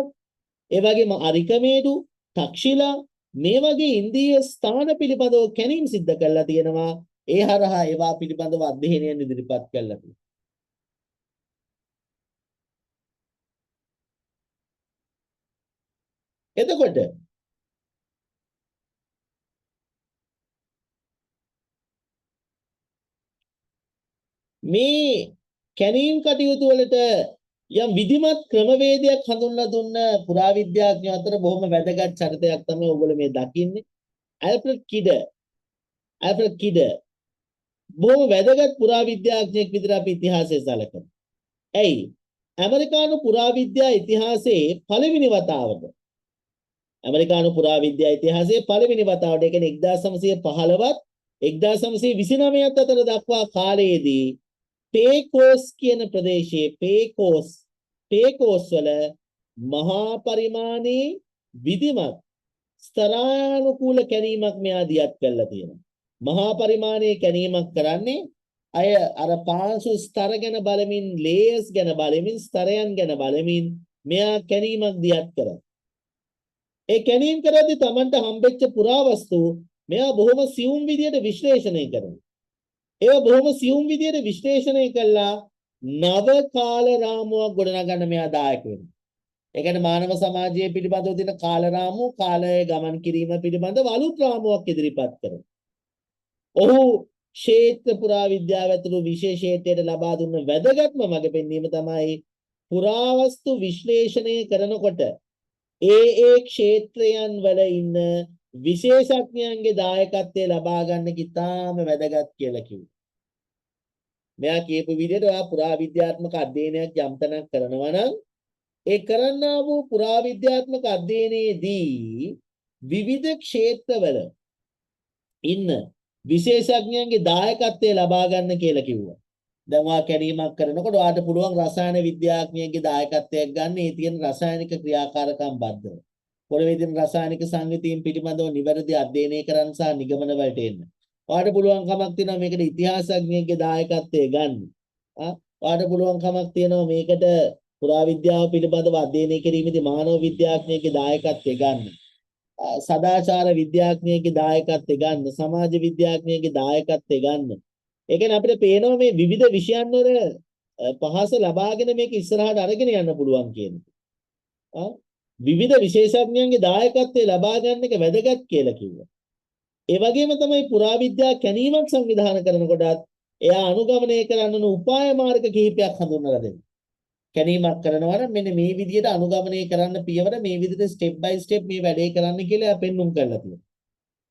ඒ වගේම අරිකමේඩු තක්ෂිලා මේ වගේ ඉන්දීය ස්ථාන පිළිබඳව කැණීම් සිද්ධ කරලා තියෙනවා. ඒ හරහා ඒවා පිළිබඳව අධ්‍යයනයන් ඉදිරිපත් කළා. එතකොට මේ කැණීම් කටයුතු වලට යම් විධිමත් ක්‍රමවේදයක් හඳුන්ලා දුන්න පුරාවිද්‍යාඥයෝ අතර බොහොම වැදගත් චරිතයක් තමයි ඔයගොල්ලෝ මේ දකින්නේ. ඇල්ෆ්‍රඩ් කිඩර් බොහොම වැදගත් පුරාවිද්‍යාඥයෙක් විදිහට අපි ඉතිහාසයේ සැලකනවා. ඇයි? ඇමරිකානු පුරාවිද්‍යා ඉතිහාසයේ පළවෙනි වතාවට ඒ කියන්නේ 1915ත් 1929ත් අතර දක්වා කාලයේදී පේකෝස් කියන ප්‍රදේශයේ පේකෝස් වල මහා පරිමාණයේ විධිමත් ස්තරානුකූල කැණීමක් මෙයා දියත් කරලා තියෙනවා. මහා පරිමාණයේ කැණීමක් කරන්නේ අය අර පාංශු ස්තර ගැන බලමින් ලේයර්ස් ගැන බලමින් ස්තරයන් ගැන බලමින් මෙයා කැණීමක් දියත් කරා. ඒ කැණීම් කරද්දී Tamanට හම්බෙච්ච පුරාවස්තු මෙයා බොහොම සියුම් විදියට විශ්ලේෂණය කරනවා. ඒවා බොහොම සියුම් විදියට විශ්ලේෂණය කළා නව කාල රාමුවක් ගොඩනගන්න මෙයා දායක වෙනවා. ඒ කියන්නේ මානව සමාජයේ පිළිබඳව තියෙන කාල රාමුව කාලයේ ගමන් කිරීම පිළිබඳව අලුත් රාමුවක් ඉදිරිපත් කරනවා. ඔහු ක්ෂේත්‍ර පුරාවිද්‍යාව ඇතුළු විශේෂීත්වයට ලබා දුන්න වැදගත්ම මඟ පෙන්වීම තමයි පුරාවස්තු විශ්ලේෂණය කරනකොට ඒ ක්ෂේත්‍රයන් වල ඉන්න විශේෂඥයන්ගේ දායකත්වය ලබා ගන්න කිතාම වැදගත් කියලා කිව්වා. මෙයා කියපු විදිහට ඔයා පුරාවිද්‍යාත්මක අධ්‍යයනයක් යම් තැනක් කරනවා නම් ඒ කරන්නා වූ පුරාවිද්‍යාත්මක අධ්‍යයනයේදී විවිධ ක්ෂේත්‍රවල ඉන්න විශේෂඥයන්ගේ දායකත්වය ලබා ගන්න කියලා කිව්වා. දැන් ඔයා කැණීමක් කරනකොට ඔයාට පුළුවන් රසායන විද්‍යාඥයෙක්ගේ දායකත්වයක් ගන්න ඒ තියෙන රසායනික ක්‍රියාකාරකම් බද්ධව. පොළවේ තියෙන රසායනික සංයුතීන් පිළිබඳව නිවැරදි අධ්‍යයනය කරන්න සහ නිගමන වලට එන්න. ඔයාට පුළුවන් කමක් තියෙනවා මේකට ඉතිහාසඥයෙක්ගේ දායකත්වය ගන්න. ඔයාට පුළුවන් කමක් තියෙනවා මේකට පුරාවිද්‍යාව පිළිබඳව අධ්‍යයනය කිරීමේදී මානව විද්‍යාඥයෙක්ගේ දායකත්වය ගන්න. සදාචාර විද්‍යාඥයෙක්ගේ දායකත්වය ගන්න. සමාජ විද්‍යාඥයෙක්ගේ දායකත්වය ගන්න. ඒ කියන්නේ අපිට පේනවා මේ විවිධ විෂයන් වල පහස ලබාගෙන මේක ඉස්සරහට අරගෙන යන්න පුළුවන් කියන එක. විවිධ විශේෂඥයන්ගේ දායකත්වය ලබා ගන්න එක වැදගත් කියලා කිව්වා. ඒ වගේම තමයි පුරාවිද්‍යා කැණීමක් සංවිධානය කරනකොටත් එයා අනුගමනය කරන්න ඕන උපාය මාර්ග කිහිපයක් හඳුන්වලා දෙනවා. කැණීමක් කරනවා නම් මෙන්න මේ විදිහට අනුගමනය කරන්න පියවර මේ විදිහට ස්ටෙප් බයි ස්ටෙප් මේ වැඩේ කරන්න කියලා එයා පෙන්눔 කරලා තියෙනවා.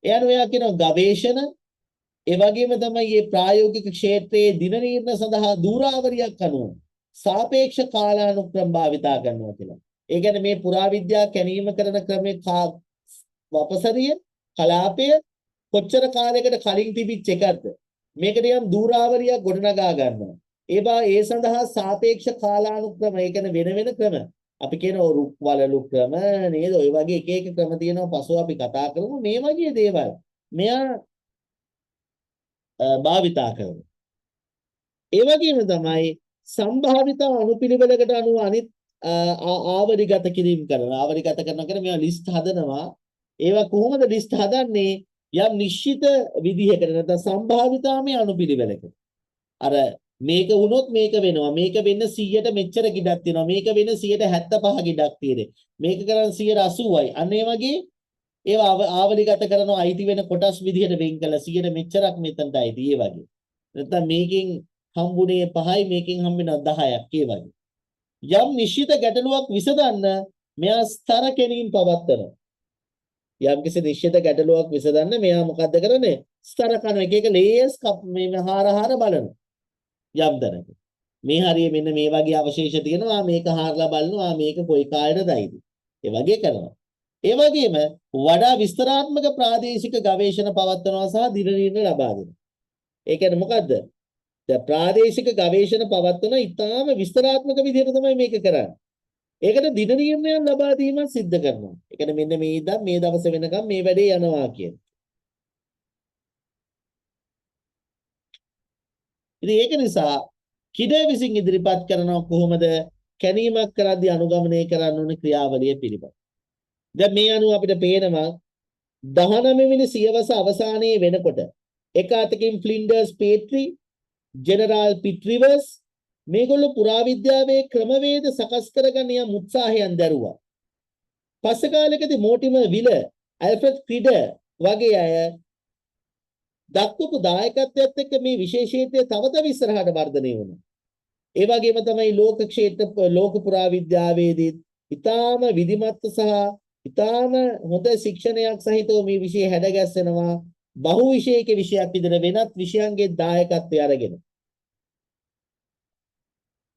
එයා කියනවා ගවේෂණ ඒ වගේම තමයි මේ ප්‍රායෝගික ක්ෂේත්‍රයේ දින නිර්ණය සඳහා දූරාවරියක් අනුව සාපේක්ෂ කාලානුක්‍රම භාවිතා කරනවා කියලා. ඒ කියන්නේ මේ පුරාවිද්‍යා කැණීම කරන ක්‍රමේ වපසරිය කලාපය කොච්චර කාලයකට කලින් තිබිච්ච එකක්ද මේකට යම් දූරාවරියක් ගොඩනගා ගන්නවා. ඒ සඳහා සාපේක්ෂ කාලානුක්‍රම ඒ කියන්නේ වෙන වෙන ක්‍රම අපි කියනවා රුක් වලලු ක්‍රම නේද? ඔය වගේ එක එක ක්‍රම තියෙනවා. පසුව අපි කතා කරමු මේ වගේ දේවල්. මෙයා භාවිතා කරනවා. ඒ වගේම තමයි සම්භාවිත අනුපිළිවෙලකට අනුව අනිත් ආවරිගත කිරීම කරනවා. ආවරිගත කරනවා කියන්නේ මේවා ලිස්ට් හදනවා. ඒවා කොහොමද ලිස්ට් හදන්නේ? යම් නිශ්චිත විදිහකට නැත්නම් සම්භාවිතාමය අනුපිළිවෙලකට. අර මේක වුණොත් මේක වෙනවා. මේක වෙන්න 100ට මෙච්චර ගිඩක් තියෙනවා. මේක වෙන්න 175 ගිඩක් තියෙන්නේ. මේක කරන් 180යි. අන්න ඒ වගේ ඒවා ආවලිගත කරනවා අයිති වෙන කොටස් විදිහට වෙන් කළා 100ට මෙච්චරක් මෙතනට අයිති. ඒ වගේ. නැත්නම් මේකෙන් හම්බුනේ 5යි මේකෙන් හම්බෙනවා 10ක් ඒ වගේ. යම් නිශ්චිත ගැටලුවක් විසඳන්න මෙයා ස්තර කෙනින් පවත්වනවා. යම් කිසි නිශ්චිත ගැටලුවක් විසඳන්න මෙයා මොකද්ද කරන්නේ? ස්තර කන එක ලේයර්ස් මේ හාර බලනවා. යම් දරක මේ හරිය මෙන්න මේ වගේ අවශේෂ තියෙනවා මේක හාරලා බලනවා මේක කොයි කාලයටද අයිති ඒ වගේ කරනවා ඒ වගේම වඩා විස්තරාත්මක ප්‍රාදේශික ගවේෂණ පවත්වනවා සහ දින නිර්ණය ලබා දෙනවා ඒ කියන්නේ මොකද්ද දැන් ප්‍රාදේශික ගවේෂණ පවත්වන ඉතාම විස්තරාත්මක විදිහට තමයි මේක කරන්නේ ඒකට දින නිර්ණයන් ලබා දීමක් සිද්ධ කරනවා ඒ කියන්නේ මෙන්න මේ ඉඳන් මේ දවස් වෙනකම් මේ වැඩේ යනවා කියන ඉතින් ඒක නිසා කිඩ විසින් ඉදිරිපත් කරනවා කොහොමද කැණීමක් කරද්දී අනුගමනය කරන්න ඕන ක්‍රියාවලිය පිළිබඳ. දැන් මේ අනුව අපිට පේනවා 19 වෙනි සියවස අවසානයේ වෙනකොට එක අතකින් ෆ්ලින්ඩර්ස් පේට්‍රි, ජෙනරාල් පිට්රිවර්ස් මේගොල්ලෝ පුරාවිද්‍යාවේ ක්‍රමවේද සකස් කරගන්න යම් උත්සාහයන් දැරුවා. පස්සේ කාලෙකදී මෝටිමර් විල, ඇල්ෆ්‍රඩ් ක්‍රිඩ වගේ අය දක්වපු දායකත්වයත් එක්ක මේ විශේෂීත්වය තව තව ඉස්සරහට වර්ධනය වුණා. ඒ වගේම තමයි ලෝක ක්ෂේත්‍ර ලෝක පුරාවිද්‍යාවේදී ඊටාම විධිමත් සහ ඊටාම හොඳ ශික්ෂණයක් සහිතව මේ විෂය හැඩගැස්සෙනවා. බහු විෂයක විෂයක් විදිහට වෙනත් විෂයන්ගේ දායකත්වය අරගෙන.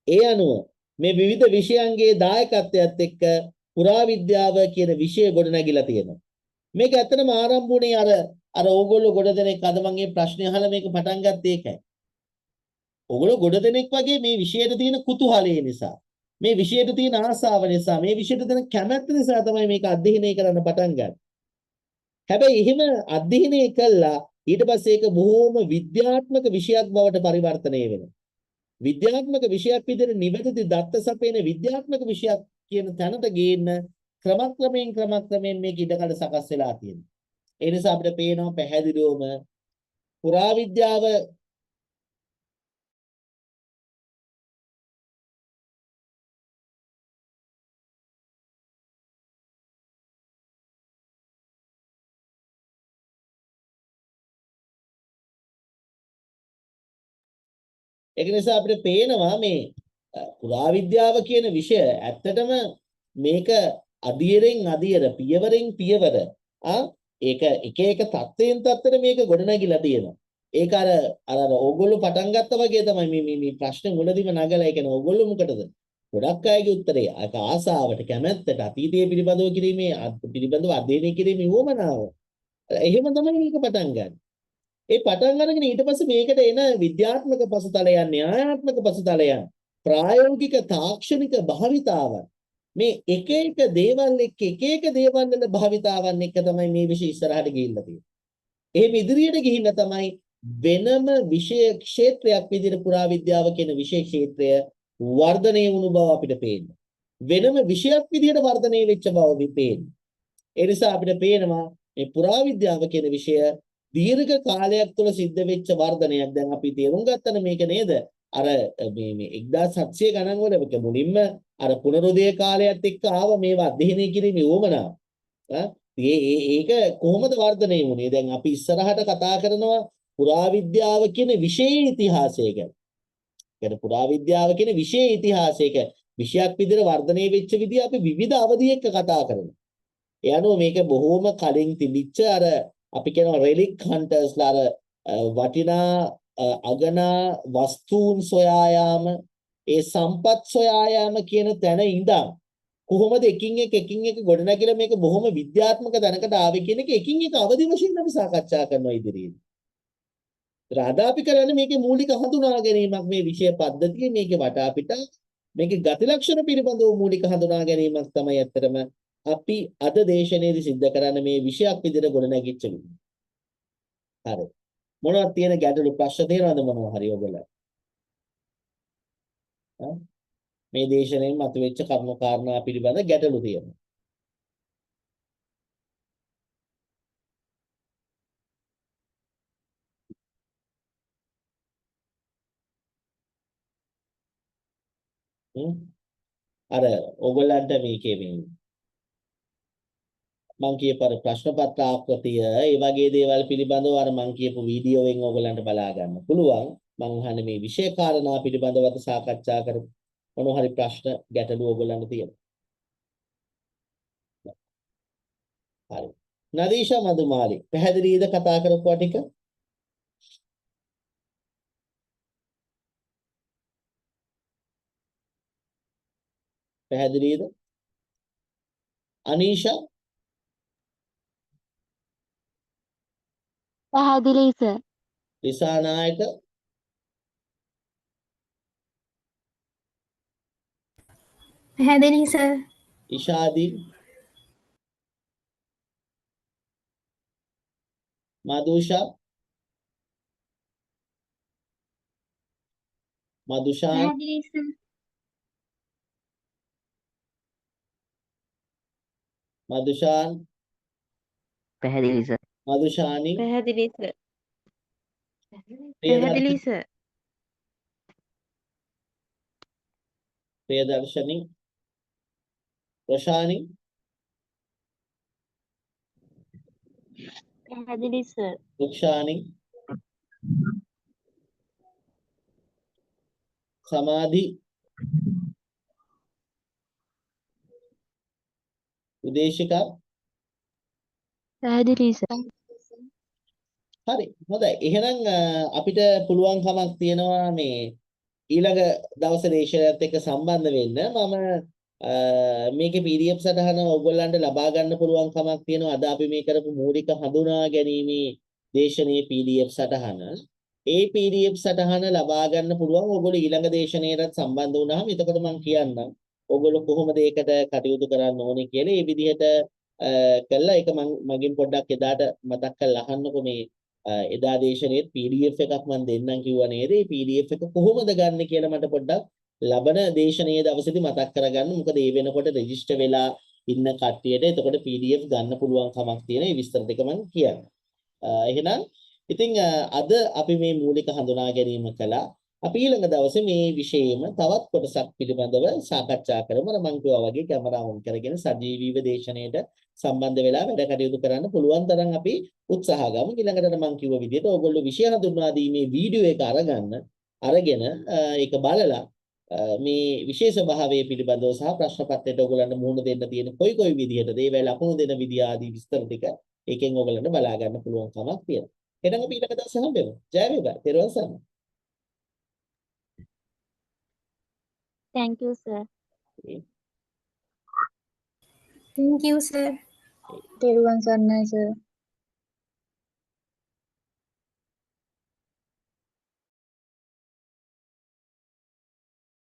ඒ අනුව මේ විවිධ විෂයන්ගේ දායකත්වයත් එක්ක පුරාවිද්‍යාව කියන විෂය ගොඩනැගිලා තියෙනවා. මේක ඇත්තටම ආරම්භ වුණේ අර ඕගොල්ලෝ ගොඩ දෙනෙක් අද මම මේ ප්‍රශ්නේ අහලා මේක පටන් ගත්තේ ඒකයි. ඕගොල්ලෝ ගොඩ දෙනෙක් වගේ මේ විෂයට තියෙන කුතුහලය නිසා, මේ විෂයට තියෙන ආසාව නිසා, මේ විෂයට තියෙන කැමැත්ත නිසා තමයි මේක අධ්‍යයනය කරන්න පටන් ගන්නේ. හැබැයි එහෙම අධ්‍යයනය කළා ඊට පස්සේ ඒක බොහොම විද්‍යාත්මක විෂයක් බවට පරිවර්තනය වෙනවා. විද්‍යාත්මක විෂයක් විදිහට නිවැරදි දත්ත සපයන විද්‍යාත්මක විෂයක් කියන තැනට ගේන්න ක්‍රමක්‍රමයෙන් මේක ඉඩකඩ සකස් වෙලා තියෙනවා. ඒ නිසා අපිට පේනවා පැහැදිලිවම පුරාවිද්‍යාව ඒක නිසා අපිට පේනවා මේ පුරාවිද්‍යාව කියන විෂය ඇත්තටම මේක අධීරෙන් අධීර පියවරෙන් පියවර ඒක එක එක තත්ත්වයෙන් තත්ත්වයට මේක ගොඩනැගිලා තියෙනවා. ඒක අර ඕගොල්ලෝ පටන් ගත්තා වගේ තමයි මේ ප්‍රශ්න මුලදීම නගලා ඒ කියන්නේ ඕගොල්ලෝ මොකටද? ගොඩක් අයගේ උත්තරේ ඒක ආසාවට කැමැත්තට අතීතයේ පිළිබඳව අධ්‍යයනය කිරීමේ උවමනාව. එහෙම තමයි මේක පටන් ගන්න. ඒ පටන් අරගෙන ඊට පස්සේ මේකට එන විද්‍යාත්මක පසුතලයන්, න්‍යායාත්මක පසුතලයන්, ප්‍රායෝගික තාක්ෂණික භාවිතාවන් මේ එක එක දේවල් එක්ක එක එක දේවල් වල භාවිතාවන් එක්ක තමයි මේ විෂය ඉස්සරහට ගිහිල්ලා තියෙන්නේ. එහෙම ඉදිරියට ගිහිල්ලා තමයි වෙනම විෂය ක්ෂේත්‍රයක් විදිහට පුරාවිද්‍යාව කියන විෂය ක්ෂේත්‍රය වර්ධනය වුණු බව අපිට පේනවා. වෙනම විෂයක් විදිහට වර්ධනය වෙච්ච බව අපි පේනවා. ඒ නිසා අපිට පේනවා මේ පුරාවිද්‍යාව කියන විෂය දීර්ඝ කාලයක් තුළ සිද්ධ වෙච්ච වර්ධනයක්. දැන් අපි තේරුම් ගත්තන මේක නේද? අර මේ 1700 ගණන් වල මුලින්ම අර පුනරුදය කාලයත් එක්ක ආව මේවා අධ්‍යයනය කිරීමේ උවමනාව. ඒක කොහොමද වර්ධනය වුනේ? දැන් අපි ඉස්සරහට කතා කරනවා පුරාවිද්‍යාව කියන විෂයේ ඉතිහාසය ගැන. කියන්නේ පුරාවිද්‍යාව කියන විෂයේ ඉතිහාසයක විෂයක් විදිහට වර්ධනය වෙච්ච විදිහ අපි විවිධ අවධි එක්ක කතා කරනවා. ඒ අනුව මේක බොහෝම කලින් තිබිච්ච අර අපි කියනවා රෙලික් හන්ටර්ස්ලා අර වටිනා අගනා වස්තුන් සොයා යාම ඒ සම්පත් සොයා යාම කියන තැන ඉඳන් කොහොමද එකින් එක ගොඩනැගිලා මේක බොහොම විද්‍යාත්මක දැනකට ආවේ කියන එක එකින් එක අවදි වශයෙන් අපි සාකච්ඡා කරනවා ඉදිරියේ. අද අපි කරන්නේ මේකේ මූලික හඳුනා ගැනීමක් මේ විෂය පද්ධතිය මේකේ වටාපිටා මේකේ ගති ලක්ෂණ පිළිබඳව මූලික හඳුනා ගැනීමක් තමයි ඇත්තටම අපි අද දේශනයේදී සිද්ධ කරන්න මේ විෂයක් විදිහට ගොඩනැගිච්ච විදිහ. හරි. මොනවද තියෙන ගැටලු ප්‍රශ්න තියෙනවද මොනවා හරි ඔයගොල්ලෝ? මේ දේශනාවෙන් මතුවෙච්ච කරුණු කාරණා පිළිබඳ ගැටලු තියෙනවා. අර ඔයගොල්ලන්ට මේකේ මේ මං කියපර ප්‍රශ්න පත්‍ර ආකෘතිය ඒ වගේ දේවල් පිළිබඳව අර මං කියපු වීඩියෝවෙන් ඔයගොල්ලන්ට බලා ගන්න පුළුවන්. මං අහන්නේ මේ විෂය කාරණා පිළිබඳව සාකච්ඡා කරමු. මොනවා හරි ප්‍රශ්න ගැටලු ඔයගොල්ලන්ට තියෙනවා. හරි. නදීෂා මදුමාලි පැහැදිලිද කතා කරපුවා ටික? පැහැදිලිද? අනීෂා පැහැදිලි සර්. දිසානායක පැහැදිලි සර්. ඉෂාදී මදුෂා මදුෂාන් පැහැදිලි සර්. මදුෂාන් පැහැදිලි සර්. මදුෂානි පැහැදිලි සර්. ප්‍රියදර්ශනි පැහැදිලි සර්. ප්‍රියදර්ශනි රොෂානි පැහැදිලි සර්. රුක්ෂානි සමාධි උදේශිකා පැහැදිලි සර්. හරි හොඳයි එහෙනම් අපිට පුළුවන් කමක් තියෙනවා මේ ඊළඟ දවසේ දේශනයත් එක්ක සම්බන්ධ වෙන්න මම මේකේ PDF සටහන ඔයගොල්ලන්ට ලබා ගන්න පුළුවන් කමක් තියෙනවා අද අපි මේ කරපු මූලික හඳුනා ගැනීමේ දේශනයේ PDF සටහන ඒ PDF සටහන ලබා ගන්න පුළුවන් ඔයගොල්ලෝ ඊළඟ දේශනයටත් සම්බන්ධ වුණාම එතකොට මම කියන්නම් ඔයගොල්ලෝ කොහොමද ඒකට කටයුතු කරන්න ඕනේ කියලා ඒ විදිහට කළා ඒක මගෙන් පොඩ්ඩක් එදාට මතක් කරලා අහන්නකො මේ එදා දේශනයේ PDF එකක් මම දෙන්නම් කිව්වා නේද? මේ PDF එක කොහොමද ගන්න කියලා මට පොඩ්ඩක් ලබන දේශනයේ දවසේදී මතක් කරගන්න. මොකද ඒ වෙනකොට රෙජිස්ටර් වෙලා ඉන්න කට්ටියට එතකොට PDF ගන්න පුළුවන් කමක් තියෙන. මේ විස්තර දෙක මම කියන්නම්. එහෙනම් ඉතින් අද අපි මේ මූලික හඳුනා ගැනීම කළා. අපි ඊළඟ දවසේ මේ විෂයෙම තවත් කොටසක් පිළිබඳව සාකච්ඡා කරමු. මම කිව්වා වගේ කැමරාව ඔන් කරගෙන සජීවීව දේශනයේට සම්බන්ධ වෙලා වැඩ කටයුතු කරන්න පුළුවන් තරම් අපි උත්සාහ ගමු. ඊළඟට මම කිව්ව විදිහට ඕගොල්ලෝ විෂය හඳුන්වා දීමේ වීඩියෝ එක අරගෙන ඒක බලලා මේ විශේෂ භාවයේ පිළිබඳව සහ ප්‍රශ්න පත්‍රයට ඕගොල්ලන්ට මුහුණ දෙන්න තියෙන කොයි විදිහටද ඒ වෙලාව ලකුණු දෙන විදිය ආදී විස්තර ටික ඒකෙන් ඕගොල්ලන්ට බලා ගන්න පුළුවන් කමක් තියෙනවා. එහෙනම් අපි ඊළඟ දවසේ හම්බෙමු. ජය වේවා. තෙරුවන් සරණයි. Thank you sir. Thank you sir. තෙරුවන් සරණයි සර්.